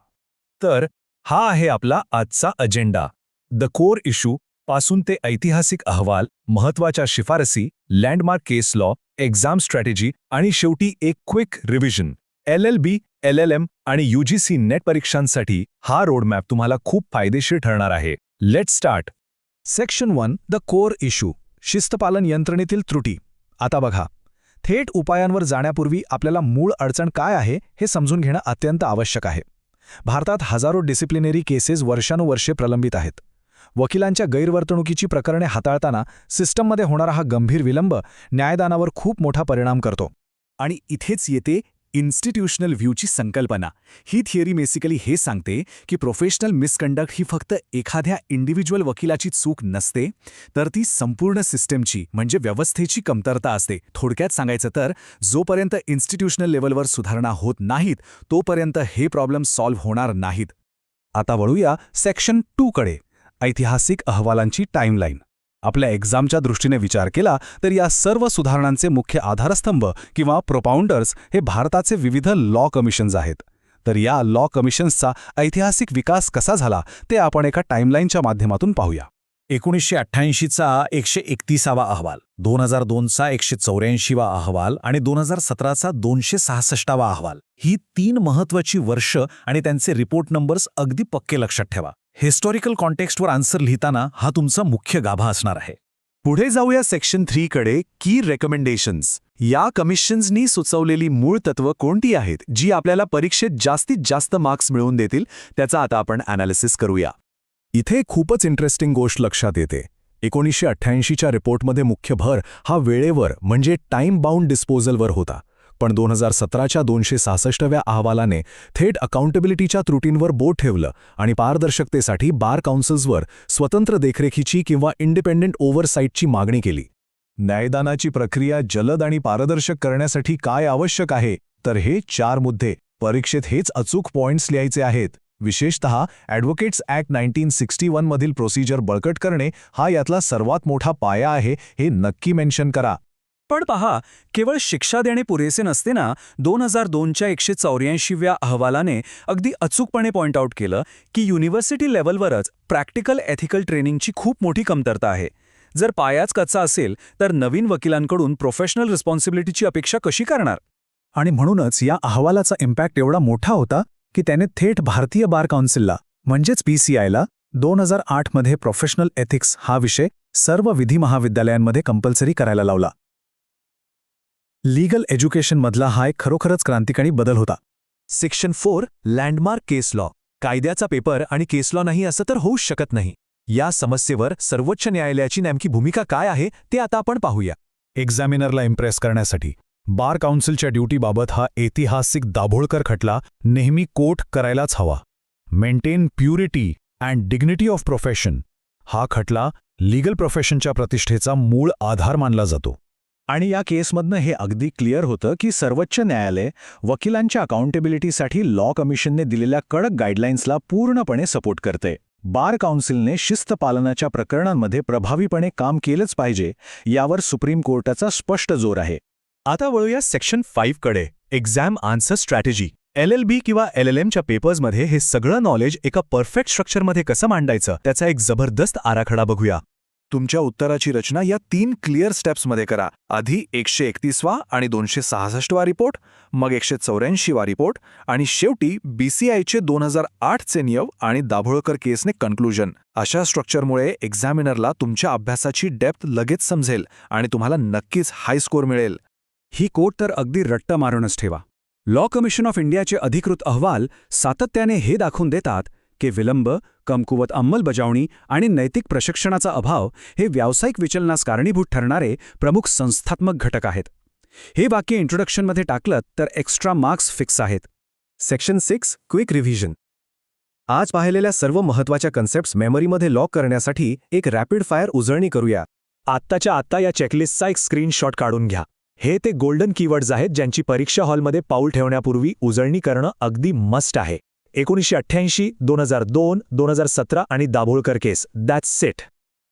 तर हा आहे आपला आजचा अजेंडा. द कोर इश्यू पासून ते ऐतिहासिक अहवाल, महत्त्वाच्या शिफारसी, landmark case law, exam strategy आणि शेवटी एक क्विक रिव्हिजन. LLB, LLM आणि UGC नेट परीक्षांसाठी हा रोडमॅप तुम्हाला खूप फायदेशीर ठरणार आहे. Let's start. Section 1, the core issue, शिस्तपालन यंत्रणेतील त्रुटी. आता बघा, थेट उपायांवर जाण्यापूर्वी आपल्याला मूळ अडचण काय आहे हे समजून घेणं अत्यंत आवश्यक आहे. भारतात हजारो डिसिप्लिनरी केसेस वर्षानुवर्षे प्रलंबित आहेत. वकिलांच्या गैरवर्तणुकीची प्रकरणे हाताळताना सिस्टममध्ये होणारा हा गंभीर विलंब न्यायदानावर खूप मोठा परिणाम करतो. आणि इथेच येते इन्स्टिट्यूशनल व्ह्यूची संकल्पना. ही थिअरी बेसिकली हे सांगते की प्रोफेशनल मिसकंडक्ट ही फक्त एखाद्या इंडिव्हिज्युअल वकिलाची चूक नसते, तर ती संपूर्ण सिस्टमची म्हणजे व्यवस्थेची कमतरता असते. थोडक्यात सांगायचं तर जोपर्यंत इन्स्टिट्यूशनल लेवलवर सुधारणा होत नाहीत तोपर्यंत हे प्रॉब्लेम सॉल्व्ह होणार नाहीत. आता वळूया सेक्शन 2 कडे, ऐतिहासिक अहवालांची टाईमलाईन. आपल्या एक्झामच्या दृष्टीने विचार केला तर या सर्व सुधारणांचे मुख्य आधारस्तंभ किंवा प्रोपाउंडर्स हे भारताचे विविध लॉ कमिशन्स आहेत. तर या लॉ कमिशन्सचा ऐतिहासिक विकास कसा झाला ते आपण एका टाईमलाईनच्या माध्यमातून पाहूया. 1988चा 131वा अहवाल, 2002चा 184वा अहवाल आणि 2017चा 266वा अहवाल, ही 3 महत्त्वाची वर्ष आणि त्यांचे रिपोर्ट नंबर्स अगदी पक्के लक्षात ठेवा. हिस्टॉरिकल कॉन्टेक्स्टवर आन्सर लिहिताना हा तुमचा मुख्य गाभा असणार आहे. पुढे जाऊया सेक्शन 3 कडे, की रेकमेंडेशन्स. या कमिशन्सनी सुचवलेली मूळ तत्त्व कोणती आहेत जी आपल्याला परीक्षेत जास्तीत जास्त मार्क्स मिळवून देतील त्याचा आता आपण ॲनालिसिस करूया. इथे खूपच इंटरेस्टिंग गोष्ट लक्षात येते. 1988च्या रिपोर्टमध्ये मुख्य भर हा वेळेवर म्हणजे टाईम बाउंड डिस्पोजलवर होता. पण 2017च्या 266व्या अहवालाने थेट अकाउंटेबिलिटीच्या त्रुटींवर बोट ठेवलं आणि पारदर्शकतेसाठी बार काउन्सिल्सवर स्वतंत्र देखरेखीची किंवा इंडिपेंडेंट ओव्हरसाईटची मागणी केली. न्यायदानाची प्रक्रिया जलद आणि पारदर्शक करण्यासाठी काय आवश्यक आहे, तर हे 4 मुद्दे. परीक्षेत हेच अचूक पॉइंट्स लिहायचे आहेत. विशेषतः ॲडव्होकेट्स ॲक्ट 1961 मधील प्रोसिजर बळकट करणे हा यातला सर्वात मोठा पाया आहे, हे नक्की मेन्शन करा. पण पहा, केवळ शिक्षा देणे पुरेसे नसते ना. 2002च्या 184व्या अहवालाने अगदी अचूकपणे पॉइंट आऊट केलं की युनिव्हर्सिटी लेव्हलवरच प्रॅक्टिकल एथिकल ट्रेनिंगची खूप मोठी कमतरता आहे. जर पायाच कच्चा असेल तर नवीन वकिलांकडून प्रोफेशनल रिस्पॉन्सिबिलिटीची अपेक्षा कशी करणार? आणि म्हणूनच या अहवालाचा इम्पॅक्ट एवढा मोठा होता की त्याने थेट भारतीय बार काउन्सिलला म्हणजेच PCIला 2008मध्ये प्रोफेशनल एथिक्स हा विषय सर्व विधी महाविद्यालयांमध्ये कंपल्सरी करायला लावला. लीगल एज्युकेशनमधला हा एक खरोखरच क्रांतिकारी बदल होता. Section 4, landmark case law. कायद्याचा पेपर आणि केस लॉ नाही असं तर होऊच शकत नाही. या समस्येवर सर्वोच्च न्यायालयाची नेमकी भूमिका काय आहे ते आता आपण पाहूया. एक्झामिनरला इम्प्रेस करण्यासाठी बार काउन्सिलच्या ड्युटीबाबत हा ऐतिहासिक दाभोळकर खटला नेहमी कोट करायलाच हवा. Maintain purity and dignity of profession हा खटला लीगल प्रोफेशनच्या प्रतिष्ठेचा मूळ आधार मानला जातो. आणि या केसमधनं हे अगदी क्लिअर होतं की सर्वोच्च न्यायालय वकिलांच्या अकाउंटेबिलिटीसाठी लॉ कमिशनने दिलेल्या कडक गाईडलाईन्सला पूर्णपणे सपोर्ट करते. बार काउन्सिलने शिस्त पालनाच्या प्रकरणांमध्ये प्रभावीपणे काम केलंच पाहिजे यावर सुप्रीम कोर्टाचा स्पष्ट जोर आहे. आता वळूया सेक्शन 5 कडे, एक्झाम आन्सर स्ट्रॅटेजी. LLB किंवा LLMच्या पेपर्समध्ये हे सगळं नॉलेज एका परफेक्ट स्ट्रक्चरमध्ये कसं मांडायचं त्याचा एक जबरदस्त आराखडा बघूया. तुमच्या उत्तराची रचना या 3 क्लिअर स्टेप्समध्ये करा. आधी 131वा आणि 266वा रिपोर्ट, मग 184वा रिपोर्ट आणि शेवटी BCIचे 2008चे नियम आणि दाभोळकर केसने कन्क्लुजन. अशा स्ट्रक्चरमुळे एक्झामिनरला तुमच्या अभ्यासाची डेप्थ लगेच समजेल आणि तुम्हाला नक्कीच हाय स्कोर मिळेल. ही कोट तर अगदी रट्ट मारूनच ठेवा. लॉ कमिशन ऑफ इंडियाचे अधिकृत अहवाल सातत्याने हे दाखवून देतात की विलंब, कमकुवत अंमलबजावणी आणि नैतिक प्रशिक्षणाचा अभाव हे व्यावसायिक विचलनास कारणीभूत ठरणारे प्रमुख संस्थात्मक घटक आहेत. हे वाक्य इंट्रोडक्शनमध्ये टाकलं तर एक्स्ट्रा मार्क्स फिक्स आहेत. Section 6 quick revision. आज पाहिलेल्या सर्व महत्त्वाच्या कन्सेप्ट्स मेमरीमध्ये लॉक करण्यासाठी एक रॅपिड फायर उजळणी करूया. आत्ताच्या आत्ता या चेकलिस्टचा एक स्क्रीनशॉट काढून घ्या. हे ते गोल्डन कीवर्ड्स आहेत ज्यांची परीक्षा हॉलमध्ये पाऊल ठेवण्यापूर्वी उजळणी करणं अगदी मस्ट आहे. 1988, 2002, 2017 आणि दाभोळकर केस. That's it.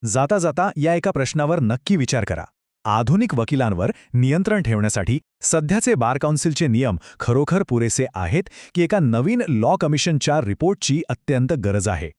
जाता जाता या एका प्रश्नावर नक्की विचार करा. आधुनिक वकिलांवर नियंत्रण ठेवण्यासाठी सध्याचे बार काउन्सिलचे नियम खरोखर पुरेसे आहेत की एका नवीन लॉ कमिशनच्या रिपोर्टची अत्यंत गरज आहे?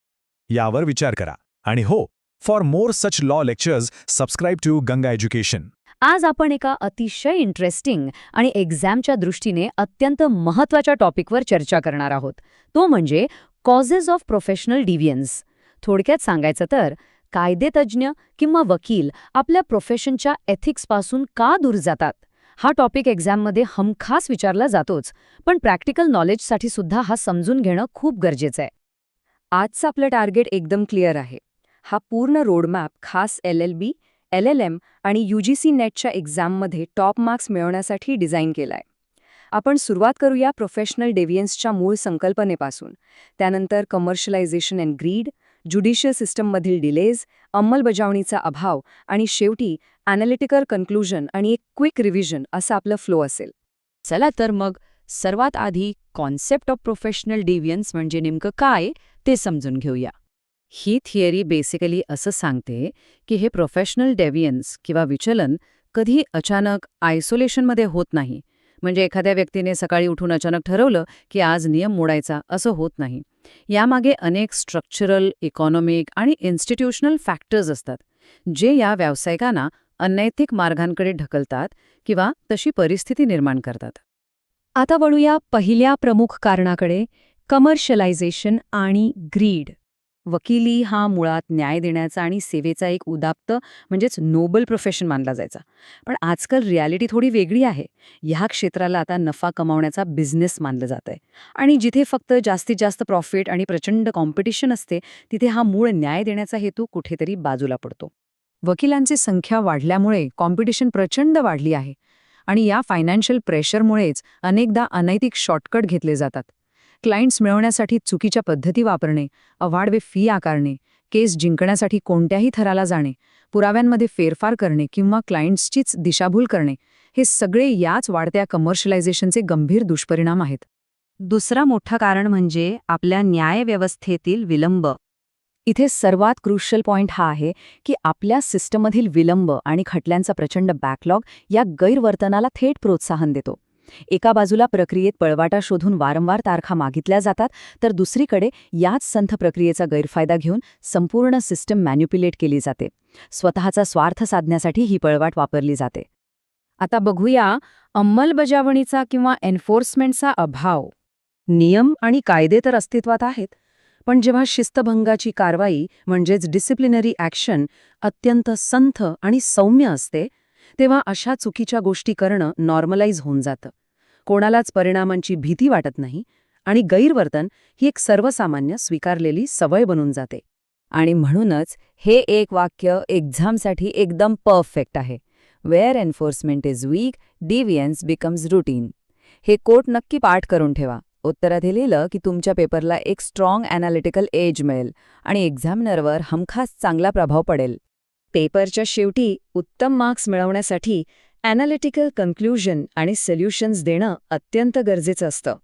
यावर विचार करा. आणि हो, for more such law lectures subscribe to Ganga Education. आज आपण एका अतिशय इंटरेस्टिंग आणि एक्झामच्या दृष्टीने अत्यंत महत्त्वाच्या टॉपिकवर चर्चा करणार आहोत. तो म्हणजे कॉजेस ऑफ प्रोफेशनल डिव्हियन्स. थोडक्यात सांगायचं तर कायदेतज्ञ किंवा वकील आपल्या प्रोफेशनच्या एथिक्सपासून का दूर जातात? हा टॉपिक एक्झाममध्ये हमखास विचारला जातोच, पण प्रॅक्टिकल नॉलेजसाठी सुद्धा हा समजून घेणं खूप गरजेचं आहे. आजचं आपलं टार्गेट एकदम क्लिअर आहे. हा पूर्ण रोडमॅप खास LLB, LLM आणि UGC नेटच्या एक्झाममध्ये टॉप मार्क्स मिळवण्यासाठी डिझाईन केलाय. आपण सुरुवात करूया प्रोफेशनल डेव्हियन्सच्या मूळ संकल्पनेपासून. त्यानंतर कमर्शियलायझेशन अँड ग्रीड, ज्युडिशियल सिस्टममधील डिलेज, अंमलबजावणीचा अभाव आणि शेवटी ॲनालिटिकल कन्क्लुजन आणि एक क्विक रिव्हिजन असं आपलं फ्लो असेल. चला तर मग सर्वात आधी कॉन्सेप्ट ऑफ प्रोफेशनल डेव्हियन्स म्हणजे नेमकं काय ते समजून घेऊया. ही थिअरी बेसिकली असं सांगते की हे प्रोफेशनल डेव्हियन्स किंवा विचलन कधी अचानक आयसोलेशनमध्ये होत नाही. म्हणजे एखाद्या व्यक्तीने सकाळी उठून अचानक ठरवलं की आज नियम मोडायचा असं होत नाही. यामागे अनेक स्ट्रक्चरल, इकॉनॉमिक आणि इन्स्टिट्यूशनल फॅक्टर्स असतात जे या व्यावसायिकांना अनैतिक मार्गांकडे ढकलतात किंवा तशी परिस्थिती निर्माण करतात. आता वळूया पहिल्या प्रमुख कारणाकडे, कमर्शियलायझेशन आणि ग्रीड. वकिली हा मुळात न्याय देण्याचा आणि सेवेचा एक उदात्त म्हणजेच नोबल प्रोफेशन मानला जायचा. पण आजकाल रियालिटी थोडी वेगळी आहे. ह्या क्षेत्राला आता नफा कमावण्याचा बिझनेस मानलं जातंय आणि जिथे फक्त जास्तीत जास्त प्रॉफिट आणि प्रचंड कॉम्पिटिशन असते तिथे हा मूळ न्याय देण्याचा हेतू कुठेतरी बाजूला पडतो. वकिलांची संख्या वाढल्यामुळे कॉम्पिटिशन प्रचंड वाढली आहे आणि या फायनान्शियल प्रेशरमुळेच अनेकदा अनैतिक शॉर्टकट घेतले जातात. क्लायंट्स मिळवण्यासाठी चुकीच्या पद्धती वापरणे, अवाढव्य फी आकारणे, केस जिंकण्यासाठी कोणत्याही थराला जाणे, पुराव्यांमध्ये फेरफार करणे किंवा क्लायंट्सचीच दिशाभूल करणे, हे सगळे याच वाढत्या कमर्शियलायझेशनचे गंभीर दुष्परिणाम आहेत. दुसरा मोठा कारण म्हणजे आपल्या न्यायव्यवस्थेतील विलंब. इथे सर्वात क्रुशियल पॉइंट हा आहे की आपल्या सिस्टममधील विलंब आणि खटल्यांचा प्रचंड बॅकलॉग या गैरवर्तनाला थेट प्रोत्साहन देतो. एका बाजूला प्रक्रियेत पळवाटा शोधून वारंवार तारखा मागितल्या जातात, तर दुसरीकडे याच संथ प्रक्रियेचा गैरफायदा घेऊन संपूर्ण सिस्टम मॅन्युप्युलेट केली जाते. स्वतःचा स्वार्थ साधण्यासाठी ही पळवाट वापरली जाते. आता बघूया अंमलबजावणीचा किंवा एन्फोर्समेंटचा अभाव. नियम आणि कायदे तर अस्तित्वात आहेत, पण जेव्हा शिस्तभंगाची कारवाई म्हणजेच डिसिप्लिनरी ॲक्शन अत्यंत संथ आणि सौम्य असते, तेव्हा अशा चुकीच्या गोष्टी करणं नॉर्मलाइज होऊन जातं. कोणालाच परिणामांची भीती वाटत नाही आणि गैरवर्तन ही एक सर्वसामान्य स्वीकारलेली सवय बनून जाते. आणि म्हणूनच हे एक वाक्य एक्झामसाठी एकदम परफेक्ट आहे. Where enforcement is weak, deviance becomes routine. हे कोट नक्की पाठ करून ठेवा. उत्तरात हे लिहिलं की तुमच्या पेपरला एक स्ट्रॉंग ॲनालिटिकल एज मिळेल आणि एक्झामिनरवर हमखास चांगला प्रभाव पडेल. पेपरच्या शेवटी उत्तम मार्क्स मिळवण्यासाठी ॲनालिटिकल कन्क्लुजन आणि सोल्युशन्स देणं अत्यंत गरजेचं असतं.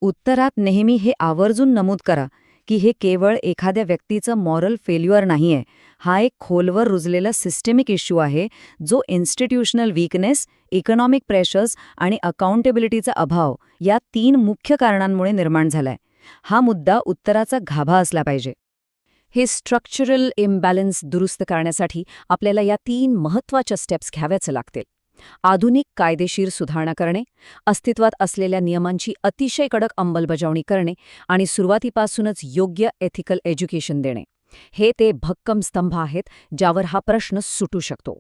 उत्तरात नेहमी हे आवर्जून नमूद करा की हे केवळ एखाद्या व्यक्तीचं मॉरल फेल्युअर नाहीये. हा एक खोलवर रुजलेला सिस्टेमिक इश्यू आहे जो इन्स्टिट्यूशनल वीकनेस, इकॉनॉमिक प्रेशर्स आणि अकाउंटेबिलिटीचा अभाव या 3 मुख्य कारणांमुळे निर्माण झालाय. हा मुद्दा उत्तराचा गाभा असला पाहिजे. हे स्ट्रक्चरल इम्बॅलन्स दुरुस्त करण्यासाठी आपल्याला या 3 महत्त्वाच्या स्टेप्स घ्याव्याच लागतील. आधुनिक कायदेशीर सुधारणा करणे, अस्तित्वात असलेल्या नियमांची अतिशय कडक अंमलबजावणी करणे आणि सुरुवातीपासूनच योग्य एथिकल एज्युकेशन देणे. हे ते भक्कम स्तंभ आहेत ज्यावर हा प्रश्न सुटू शकतो.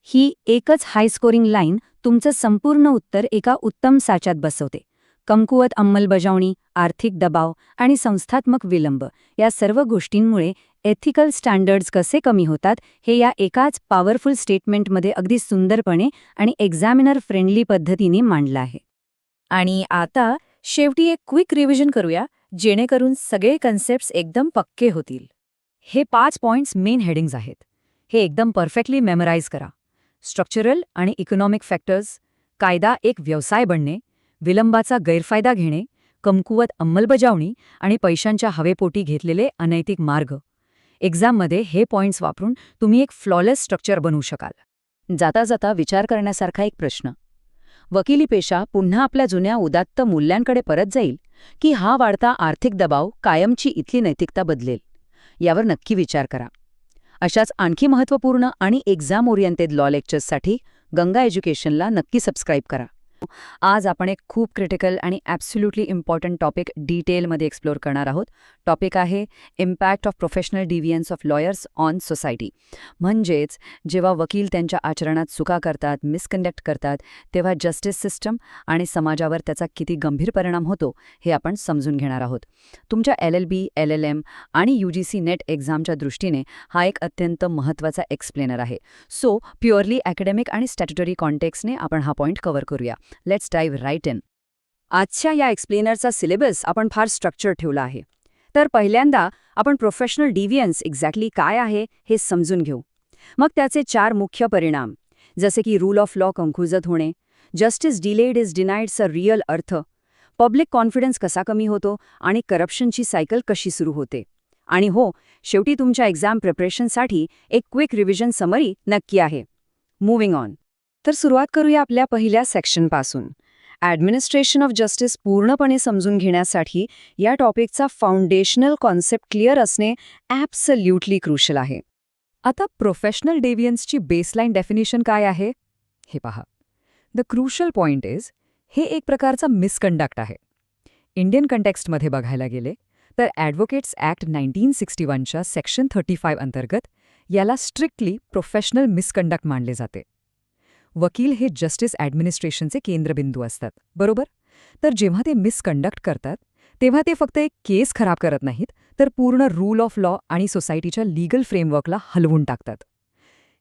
ही एकच हाय स्कोरिंग लाईन तुमचं संपूर्ण उत्तर एका उत्तम साच्यात बसवते. कमकुवत अंमलबजावणी, आर्थिक दबाव आणि संस्थात्मक विलंब या सर्व गोष्टींमुळे एथिकल स्टँडर्ड्स कसे कमी होतात हे या एकाच पॉवरफुल स्टेटमेंटमध्ये अगदी सुंदरपणे आणि एक्झामिनर फ्रेंडली पद्धतीने मांडलं आहे. आणि आता शेवटी एक क्विक रिव्हिजन करूया, जेणेकरून सगळे कन्सेप्ट्स एकदम पक्के होतील. हे 5 पॉइंट्स मेन हेडिंग्ज आहेत. हे एकदम परफेक्टली मेमराईज करा. स्ट्रक्चरल आणि इकॉनॉमिक फॅक्टर्स, कायदा एक व्यवसाय बनणे, विलंबाचा गैरफायदा घेणे, कमकुवत अंमलबजावणी आणि पैशांच्या हवेपोटी घेतलेले अनैतिक मार्ग. एक्झाममध्ये हे पॉइंट्स वापरून तुम्ही एक फ्लॉलेस स्ट्रक्चर बनवू शकाल. जाता जाता विचार करण्यासारखा एक प्रश्न. वकिली पेशा पुन्हा आपल्या जुन्या उदात्त मूल्यांकडे परत जाईल की हा वाढता आर्थिक दबाव कायमची इथली नैतिकता बदलेल? यावर नक्की विचार करा. अशाच आणखी महत्त्वपूर्ण आणि एक्झाम ओरिएंटेड लॉ लेक्चर्ससाठी गंगा एज्युकेशनला नक्की सबस्क्राईब करा. आज आपण एक खूप क्रिटिकल आणि ॲब्सोल्युटली इम्पॉर्टंट टॉपिक डिटेलमध्ये एक्सप्लोर करणार आहोत. टॉपिक आहे impact of professional deviance of lawyers on society. म्हणजेच जेव्हा वकील त्यांच्या आचरणात चुका करतात, मिसकंडक्ट करतात, तेव्हा जस्टिस सिस्टम आणि समाजावर त्याचा किती गंभीर परिणाम होतो हे आपण समजून घेणार आहोत. तुमच्या LLB, LLM आणि UGC नेट एक्झामच्या दृष्टीने हा एक अत्यंत महत्त्वाचा एक्सप्लेनर आहे. सो प्युअरली अकॅडमिक आणि स्टॅट्युटरी कॉन्टेक्स्टने आपण हा पॉइंट कव्हर करूया. Let's dive right in. आजच्या या एक्सप्लेनरचा सिलेबस आपण फार स्ट्रक्चर ठेवला आहे. तर पहिल्यांदा आपण प्रोफेशनल डिव्हियन्स एक्झॅक्टली काय आहे हे समजून घेऊ. मग त्याचे 4 मुख्य परिणाम, जसे की रूल ऑफ लॉ कमकुवत होणे, जस्टिस डिलेड इज डिनाइडचा रिअल अर्थ, पब्लिक कॉन्फिडन्स कसा कमी होतो आणि करप्शनची सायकल कशी सुरू होते. आणि हो, शेवटी तुमच्या एक्झाम प्रिपरेशनसाठी एक क्विक रिव्हिजन समरी नक्की आहे. Moving on. तर सुरुवात करूया आपल्या पहिल्या सेक्शनपासून. ॲडमिनिस्ट्रेशन ऑफ जस्टिस पूर्णपणे समजून घेण्यासाठी या टॉपिकचा फाउंडेशनल कॉन्सेप्ट क्लिअर असणे ॲब्सोल्युटली क्रुशल आहे. आता प्रोफेशनल डेव्हियन्सची बेसलाईन डेफिनेशन काय आहे हे पहा. द क्रुशल पॉइंट इज, हे एक प्रकारचा मिसकंडक्ट आहे. इंडियन कंटेक्स्टमध्ये बघायला गेले तर ॲडव्होकेट्स ॲक्ट 1961च्या सेक्शन 35 अंतर्गत याला स्ट्रिक्टली प्रोफेशनल मिसकंडक्ट मानले जाते. वकील हे जस्टिस ॲडमिनिस्ट्रेशनचे केंद्रबिंदू असतात, बरोबर? तर जेव्हा ते मिसकंडक्ट करतात तेव्हा ते फक्त एक केस खराब करत नाहीत, तर पूर्ण रूल ऑफ लॉ आणि सोसायटीच्या लीगल फ्रेमवर्कला हलवून टाकतात.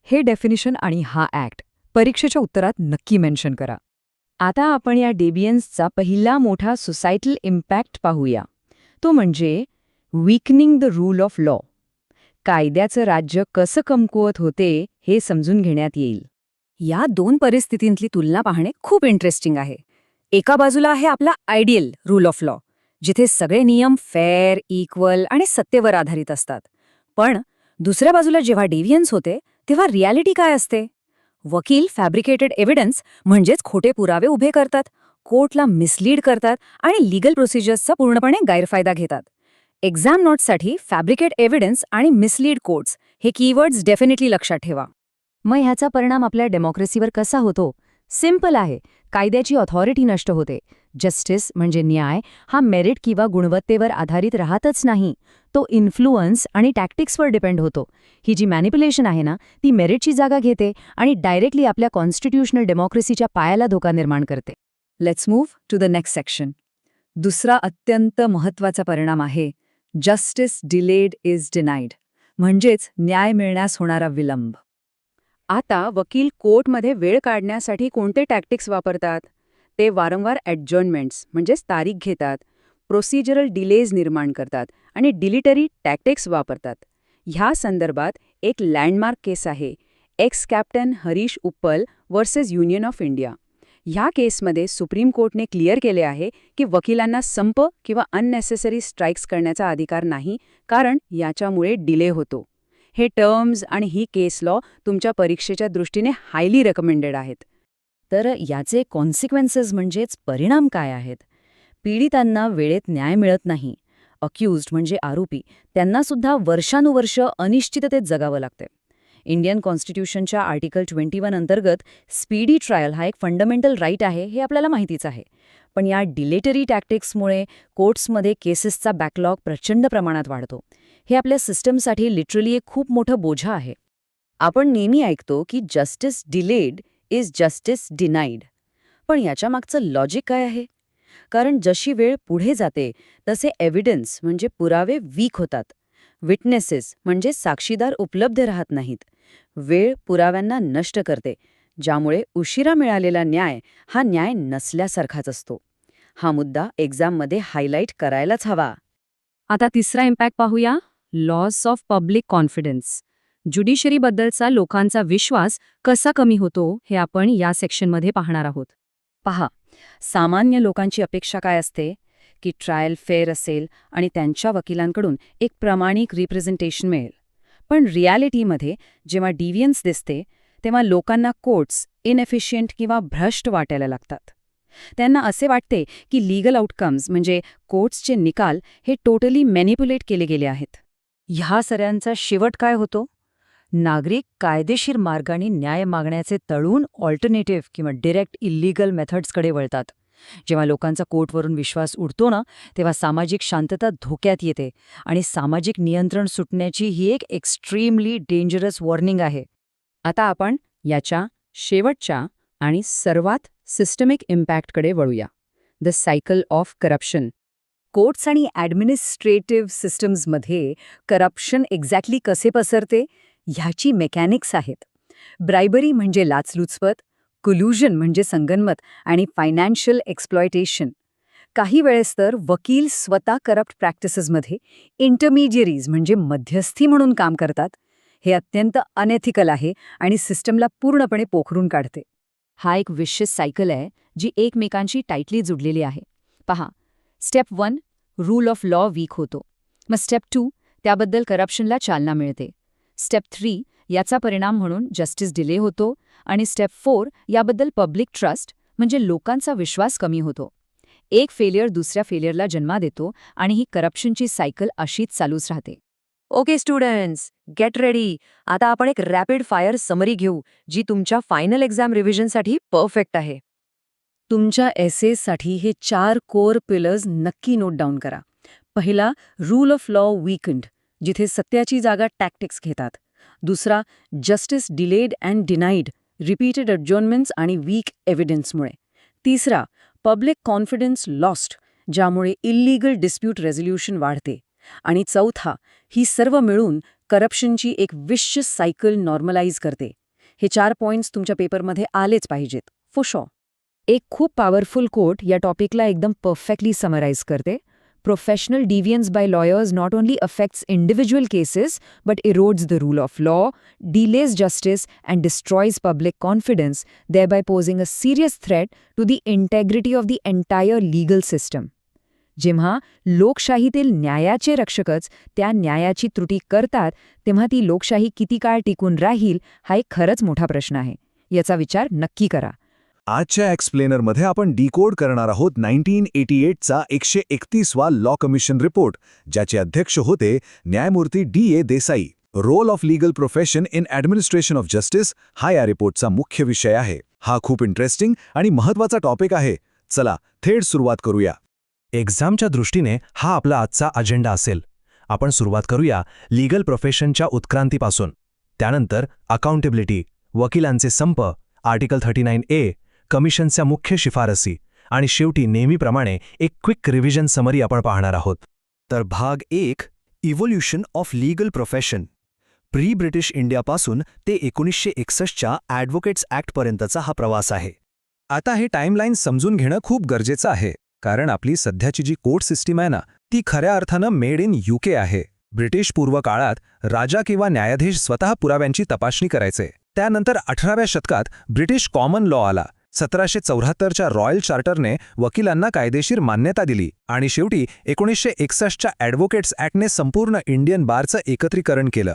हे डेफिनिशन आणि हा ॲक्ट परीक्षेच्या उत्तरात नक्की मेन्शन करा. आता आपण या डेव्हियन्सचा पहिला मोठा सोसायटल इम्पॅक्ट पाहूया. तो म्हणजे weakening the rule of law. कायद्याचं राज्य कसं कमकुवत होते हे समजून घेण्यात येईल. या 2 परिस्थितींतली तुलना पाहणे खूप इंटरेस्टिंग आहे. एका बाजूला आहे आपला आयडियल रूल ऑफ लॉ, जिथे सगळे नियम फेअर, इक्वल आणि सत्तेवर आधारित असतात. पण दुसऱ्या बाजूला जेव्हा डेव्हियन्स होते तेव्हा रियालिटी काय असते? वकील फॅब्रिकेटेड एव्हिडन्स म्हणजेच खोटे पुरावे उभे करतात, कोर्टला मिसलीड करतात आणि लीगल प्रोसिजर्सचा पूर्णपणे गैरफायदा घेतात. एक्झाम नोट्ससाठी फॅब्रिकेट एव्हिडन्स आणि मिसलीड कोर्ट्स हे कीवर्ड्स डेफिनेटली लक्षात ठेवा. मग ह्याचा परिणाम आपल्या डेमोक्रेसीवर कसा होतो? सिंपल आहे. कायद्याची ऑथॉरिटी नष्ट होते. जस्टिस म्हणजे न्याय हा मेरिट किंवा गुणवत्तेवर आधारित राहतच नाही, तो इन्फ्लुअन्स आणि टॅक्टिक्सवर डिपेंड होतो. ही जी मॅनिप्युलेशन आहे ना, ती मेरिटची जागा घेते आणि डायरेक्टली आपल्या कॉन्स्टिट्यूशनल डेमोक्रेसीच्या पायाला धोका निर्माण करते. Let's move to the next section. दुसरा अत्यंत महत्त्वाचा परिणाम आहे जस्टिस डिलेड इज डिनाइड, म्हणजेच न्याय मिळण्यास होणारा विलंब. आता वकील कोर्टमध्ये वेळ काढण्यासाठी कोणते टॅक्टिक्स वापरतात? ते वारंवार ॲडजॉर्नमेंट्स म्हणजेच तारीख घेतात, प्रोसिजरल डिलेज निर्माण करतात आणि डिलिटरी टॅक्टिक्स वापरतात. ह्या संदर्भात एक लँडमार्क केस आहे, x captain Harish Uppal versus union of India. ह्या केसमध्ये सुप्रीम कोर्टने क्लिअर केले आहे की वकिलांना संप किंवा अननेसेसरी स्ट्राईक्स करण्याचा अधिकार नाही, कारण याच्यामुळे डिले होतो. हे टर्म्स आणि ही केस लॉ तुमच्या परीक्षेच्या दृष्टीने हायली रेकमेंडेड आहेत. तर याचे कॉन्सिक्वेन्सेस म्हणजेच परिणाम काय आहेत? पीडितांना वेळेत न्याय मिळत नाही, अक्युज्ड म्हणजे आरोपी, त्यांनासुद्धा वर्षानुवर्ष अनिश्चिततेत जगावं लागतंय. इंडियन कॉन्स्टिट्यूशनच्या आर्टिकल 21 अंतर्गत स्पीडी ट्रायल हा एक फंडामेंटल राईट आहे हे आपल्याला माहितीच आहे. पण या डिलेटरी टॅक्टिक्समुळे कोर्ट्समध्ये केसेसचा बॅकलॉग प्रचंड प्रमाणात वाढतो. हे आपल्या सिस्टमसाठी लिटरली एक खूप मोठं बोझा आहे. आपण नेहमी ऐकतो की justice delayed is justice denied. पण याच्या मागचं लॉजिक काय आहे? कारण जशी वेळ पुढे जाते तसे एव्हिडन्स म्हणजे पुरावे वीक होतात. विटनेसेस म्हणजे साक्षीदार उपलब्ध राहत नाहीत. वेळ पुराव्यांना नष्ट करते, ज्यामुळे उशिरा मिळालेला न्याय हा न्याय नसल्यासारखाच असतो. हा मुद्दा एक्झाममध्ये हायलाईट करायलाच हवा. आता तिसरा इम्पॅक्ट पाहूया, लॉस ऑफ पब्लिक कॉन्फिडन्स. ज्युडिशरीबद्दलचा लोकांचा विश्वास कसा कमी होतो हे आपण या सेक्शनमध्ये पाहणार आहोत. पहा, सामान्य लोकांची अपेक्षा काय असते की ट्रायल फेअर असेल आणि त्यांच्या वकिलांकडून एक प्रामाणिक रिप्रेझेंटेशन मिळेल. पण रिॲलिटीमध्ये जेव्हा डिव्हियन्स दिसते तेव्हा लोकांना कोर्ट्स इनएफिशियंट किंवा भ्रष्ट वाटायला लागतात. त्यांना असे वाटते की लीगल आउटकम्स म्हणजे कोर्ट्सचे निकाल हे टोटली मॅनिप्युलेट केले गेले आहेत. ह्या सगळ्यांचा शेवट काय होतो? नागरिक कायदेशीर मार्गाने न्याय मागण्याचे तळून ऑल्टरनेटिव्ह किंवा डिरेक्ट इल्लीगल मेथड्सकडे वळतात. जेव्हा लोकांचा कोर्टवरून विश्वास उडतो ना, तेव्हा सामाजिक शांतता धोक्यात येते आणि सामाजिक नियंत्रण सुटण्याची ही एक एक्स्ट्रीमली डेंजरस वॉर्निंग आहे. आता आपण याच्या शेवटच्या आणि सर्वात सिस्टमिक इम्पॅक्टकडे वळूया, the cycle of corruption. Courts आणि ॲडमिनिस्ट्रेटिव्ह सिस्टम्समध्ये करप्शन एक्झॅक्टली कसे पसरते ह्याची मेकॅनिक्स आहेत. ब्रायबरी म्हणजे लाचलुचपत, कोल्युजन म्हणजे संगनमत आणि फायनान्शियल एक्सप्लॉयटेशन. काही वेळेस तर वकील स्वतः करप्ट प्रॅक्टिसेसमध्ये इंटरमिजियरीज म्हणजे मध्यस्थी म्हणून काम करतात. हे अत्यंत अनएथिकल आहे आणि सिस्टमला पूर्णपणे पोखरून काढते. हा एक विशियस सायकल आहे जी एकमेकांशी टाईटली जुडलेली आहे. पहा, step 1 rule of law weak होतो. मग स्टेप 2 त्याबद्दल करप्शनला चालना मिळते. स्टेप 3 याचा परिणाम म्हणून जस्टिस डिले होतो आणि स्टेप 4 याबद्दल पब्लिक ट्रस्ट म्हणजे लोकांचा विश्वास कमी होतो. एक फेलियर दुसऱ्या फेलियरला जन्म देतो आणि ही करप्शनची सायकल अशीच चालूच राहते. Okay students, get ready. आता आपण एक रॅपिड फायर समरी घेऊ जी तुमच्या फायनल एक्झाम रिव्हिजनसाठी परफेक्ट आहे. तुमच्या एसेसाठी हे 4 कोर पिलर्स नक्की नोट डाऊन करा. पहिला, रूल ऑफ लॉ वीकंड, जिथे सत्याची जागा टॅक्टिक्स घेतात. दुसरा, justice delayed and denied, repeated adjournments आणि वीक एव्हिडन्समुळे. तिसरा, पब्लिक कॉन्फिडन्स लॉस्ट, ज्यामुळे इल्लीगल डिस्प्यूट रेझोल्युशन वाढते. आणि चौथा, ही सर्व मिळून करप्शनची एक विशियस सायकल नॉर्मलाइज करते. हे 4 पॉइंट्स तुमच्या पेपरमध्ये आलेच पाहिजेत, फॉर शॉर. एक खूप पॉवरफुल कोट या टॉपिकला एकदम परफेक्टली समराइज करते. Professional deviance by lawyers not only affects individual cases but erodes the rule of law, delays justice, and destroys public confidence, thereby posing a serious threat to the integrity of the entire legal system. जेव्हा लोकशाहीतील न्यायाचे रक्षकच त्या न्यायाची त्रुटी करतात, तेव्हा ती लोकशाही किती काळ टिकून राहील हा एक खरंच मोठा प्रश्न आहे. याचा विचार नक्की करा. आजच्या एक्सप्लेनरमध्ये आपण डिकोड करणार आहोत 1988चा 131वा लॉ कमिशन रिपोर्ट, ज्याचे अध्यक्ष होते न्यायमूर्ती D.A. Desai. Role of legal profession in administration of justice हा या रिपोर्टचा मुख्य विषय आहे. हा खूप इंटरेस्टिंग आणि महत्त्वाचा टॉपिक आहे. चला थेट सुरुवात करूया. एक्झामच्या दृष्टीने हा आपला आजचा अजेंडा असेल. आपण सुरुवात करूया लीगल प्रोफेशनच्या उत्क्रांतीपासून. त्यानंतर अकाउंटेबिलिटी, वकिलांचे संप, आर्टिकल 39A, कमिशनच्या मुख्य शिफारसी आणि शेवटी नेहमीप्रमाणे एक क्विक रिव्हिजन समरी आपण पाहणार आहोत. तर भाग 1, evolution of legal profession. Pre British इंडियापासून ते 1961च्या ॲडव्होकेट्स ॲक्टपर्यंतचा हा प्रवास आहे. आता हे टाईमलाईन समजून घेणं खूप गरजेचं आहे, कारण आपली सध्याची जी कोर्ट सिस्टीम आहे ना, ती खऱ्या अर्थानं मेड इन UK आहे. ब्रिटिश पूर्व काळात राजा किंवा न्यायाधीश स्वतः पुराव्यांची तपासणी करायचे. त्यानंतर 18व्या शतकात ब्रिटिश कॉमन लॉ आला. 1774च्या रॉयल चार्टरने वकिलांना कायदेशीर मान्यता दिली आणि शेवटी 1961च्या ॲडव्होकेट्स ॲक्टने संपूर्ण इंडियन बारचं एकत्रीकरण केलं.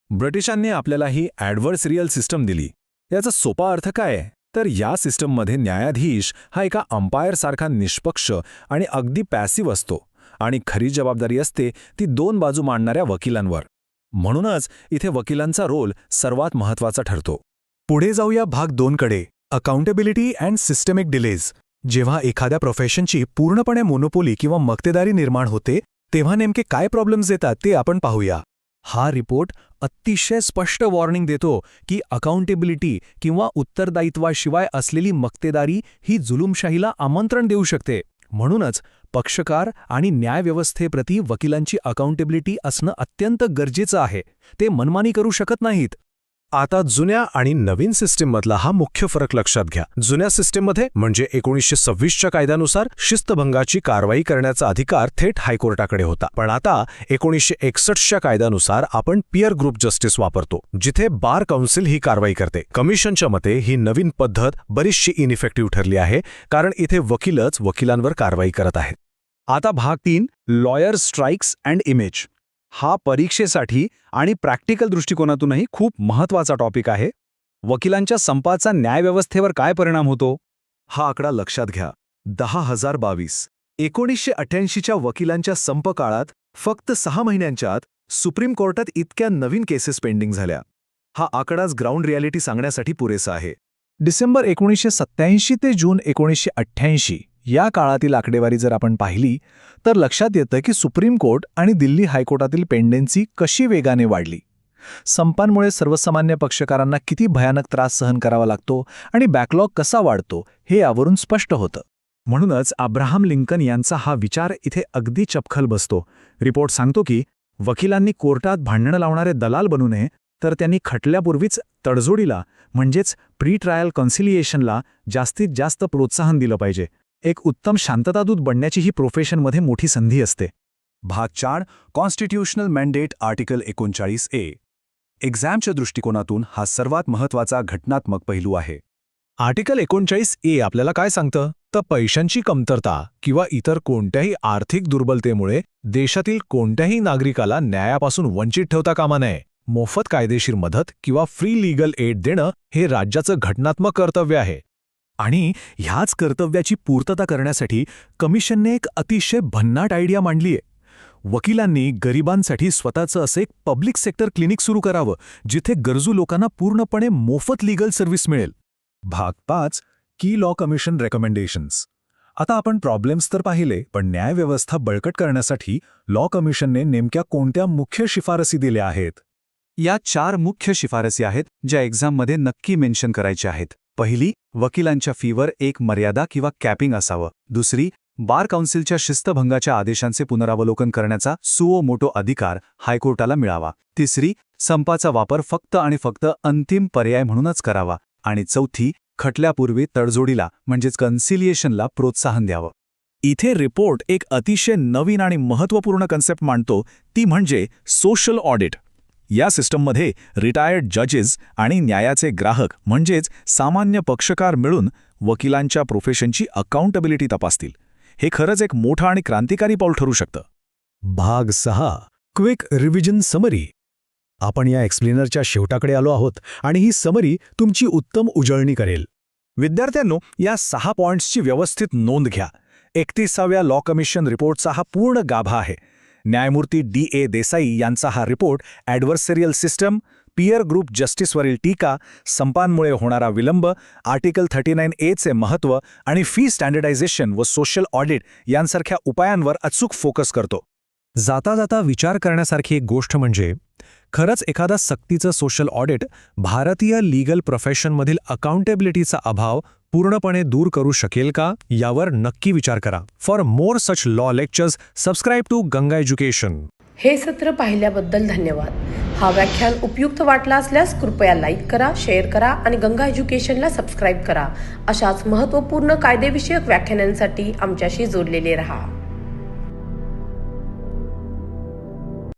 ब्रिटिशांनी आपल्याला ही ॲडव्हर्सरियल सिस्टम दिली. याचा सोपा अर्थ काय आहे? तर या सिस्टममध्ये न्यायाधीश हा एका अंपायरसारखा निष्पक्ष आणि अगदी पॅसिव्ह असतो आणि खरी जबाबदारी असते ती दोन बाजू मांडणाऱ्या वकिलांवर. म्हणूनच इथे वकिलांचा रोल सर्वात महत्त्वाचा ठरतो. पुढे जाऊया भाग 2 कडे, अकाउंटेबिलिटी अँड सिस्टमिक डिलेज. जेव्हा एखाद्या प्रोफेशनची पूर्णपणे मोनोपोली किंवा मक्तेदारी निर्माण होते तेव्हा नेमके काय प्रॉब्लेम्स येतात ते आपण पाहूया. हा रिपोर्ट अतिशय स्पष्ट वॉर्निंग देतो की अकाउंटेबिलिटी किंवा उत्तरदायित्वाशिवाय असलेली मक्तेदारी ही जुलूमशाहीला आमंत्रण देऊ शकते. म्हणूनच पक्षकार आणि न्यायव्यवस्थेप्रती वकिलांची अकाउंटेबिलिटी असणं अत्यंत गरजेचं आहे. ते मनमानी करू शकत नाहीत. आता जुन्या आणि नवीन सिस्टीममधला हा मुख्य फरक लक्षात घ्या. जुन्या सिस्टीममध्ये म्हणजे 1926च्या कायद्यानुसार शिस्तभंगाची कारवाई करण्याचा अधिकार थेट हायकोर्टाकडे होता. पण आता 1961च्या कायद्यानुसार आपण पियर ग्रुप जस्टिस वापरतो, जिथे बार काउन्सिल ही कारवाई करते. कमिशनच्या मते ही नवीन पद्धत बरीचशी इनइफेक्टिव्ह ठरली आहे, कारण इथे वकीलच वकिलांवर कारवाई करत आहेत. आता भाग 3, लॉयर स्ट्राइक्स अँड इमेज. हा परीक्षेसाठी आणि प्रॅक्टिकल दृष्टिकोनातूनही खूप महत्त्वाचा टॉपिक आहे. वकिलांच्या संपाचा न्यायव्यवस्थेवर काय परिणाम होतो? हा आकडा लक्षात घ्या, 10,022. 1988च्या वकिलांच्या संप काळात फक्त 6 महिन्यांच्या आत सुप्रीम कोर्टात इतक्या नवीन केसेस पेंडिंग झाल्या. हा आकडाच ग्राउंड रियालिटी सांगण्यासाठी पुरेसा आहे. डिसेंबर 1987 ते जून 1988 या काळातील आकडेवारी जर आपण पाहिली तर लक्षात येतं की सुप्रीम कोर्ट आणि दिल्ली हायकोर्टातील पेंडेन्सी कशी वेगाने वाढली. संपांमुळे सर्वसामान्य पक्षकारांना किती भयानक त्रास सहन करावा लागतो आणि बॅकलॉग कसा वाढतो हे यावरून स्पष्ट होतं. म्हणूनच अब्राहम लिंकन यांचा हा विचार इथे अगदी चपखल बसतो. रिपोर्ट सांगतो की वकिलांनी कोर्टात भांडणं लावणारे दलाल बनू नये, तर त्यांनी खटल्यापूर्वीच तडजोडीला म्हणजेच प्री ट्रायल कॉन्सिलिएशनला जास्तीत जास्त प्रोत्साहन दिलं पाहिजे. एक उत्तम शांततादूत बनण्याची ही प्रोफेशनमध्ये मोठी संधी असते. भाग 4, कॉन्स्टिट्यूशनल मॅन्डेट आर्टिकल 39A. एक्झामच्या दृष्टिकोनातून हा सर्वात महत्त्वाचा घटनात्मक पैलू आहे. आर्टिकल 39A आपल्याला काय सांगतं? तर पैशांची कमतरता किंवा इतर कोणत्याही आर्थिक दुर्बलतेमुळे देशातील कोणत्याही नागरिकाला न्यायापासून वंचित ठेवता कामा नये. मोफत कायदेशीर मदत किंवा फ्री लीगल एड देणं हे राज्याचं घटनात्मक कर्तव्य आहे. आणि ह्याच कर्तव्याची पूर्तता करण्यासाठी कमिशनने एक अतिशय भन्नाट आयडिया मांडली आहे. वकिलांनी गरिबांसाठी स्वतःचं असं एक पब्लिक सेक्टर क्लिनिक सुरू करावं, जिथे गरजू लोकांना पूर्णपणे मोफत लीगल सर्व्हिस मिळेल. भाग 5, की लॉ कमिशन रेकमेंडेशन्स. आता आपण प्रॉब्लेम्स तर पाहिले, पण न्यायव्यवस्था बळकट करण्यासाठी लॉ कमिशनने नेमक्या कोणत्या मुख्य शिफारसी दिल्या आहेत? या 4 मुख्य शिफारसी आहेत ज्या एक्झाममध्ये नक्की मेन्शन करायच्या आहेत. पहिली, वकिलांच्या फीवर एक मर्यादा किंवा कॅपिंग असावं. दुसरी, बार काउन्सिलच्या शिस्तभंगाच्या आदेशांचे पुनरावलोकन करण्याचा सुओ मोटो अधिकार हायकोर्टाला मिळावा. तिसरी, संपाचा वापर फक्त आणि फक्त अंतिम पर्याय म्हणूनच करावा. आणि चौथी, खटल्यापूर्वी तडजोडीला म्हणजेच कन्सिलिएशनला प्रोत्साहन द्यावं. इथे रिपोर्ट एक अतिशय नवीन आणि महत्त्वपूर्ण कन्सेप्ट मांडतो, ती म्हणजे सोशल ऑडिट. या सिस्टममध्ये रिटायर्ड जजेस आणि न्यायाचे ग्राहक म्हणजेच सामान्य पक्षकार मिळून वकिलांच्या प्रोफेशनची अकाउंटेबिलिटी तपासतील. हे खरंच एक मोठं आणि क्रांतिकारी पाऊल ठरू शकतं. भाग 6, क्विक रिव्हिजन समरी. आपण या एक्सप्लेनरच्या शेवटाकडे आलो आहोत आणि ही समरी तुमची उत्तम उजळणी करेल. विद्यार्थ्यांनो, या 6 पॉइंट्सची व्यवस्थित नोंद घ्या. 31व्या लॉ कमिशन रिपोर्टचा हा पूर्ण गाभा आहे. न्यायमूर्ती D.A. देसाई यांचा हा रिपोर्ट ॲडव्हर्सरियल सिस्टम, पियर ग्रुप जस्टिसवरील टीका, संपांमुळे होणारा विलंब, आर्टिकल 39A चे महत्त्व आणि फी स्टँडर्डायझेशन व सोशल ऑडिट यांसारख्या उपायांवर अचूक फोकस करतो. जाता जाता विचार करण्यासारखी एक गोष्ट म्हणजे खरंच एखादा सक्तीचं सोशल ऑडिट भारतीय लीगल प्रोफेशनमधील अकाउंटेबिलिटीचा अभाव पूर्णपणे दूर करू शकेल का, यावर नक्की विचार करा. For more such law lectures subscribe to Ganga Education. हे सत्र पाहिल्याबद्दल धन्यवाद. हा व्याख्यान उपयुक्त वाटला असल्यास कृपया लाईक करा, शेअर करा आणि गंगा एज्युकेशनला सबस्क्राईब करा. अशाच महत्त्वपूर्ण कायदेविषयक व्याख्यानांसाठी आमच्याशी जोडलेले रहा.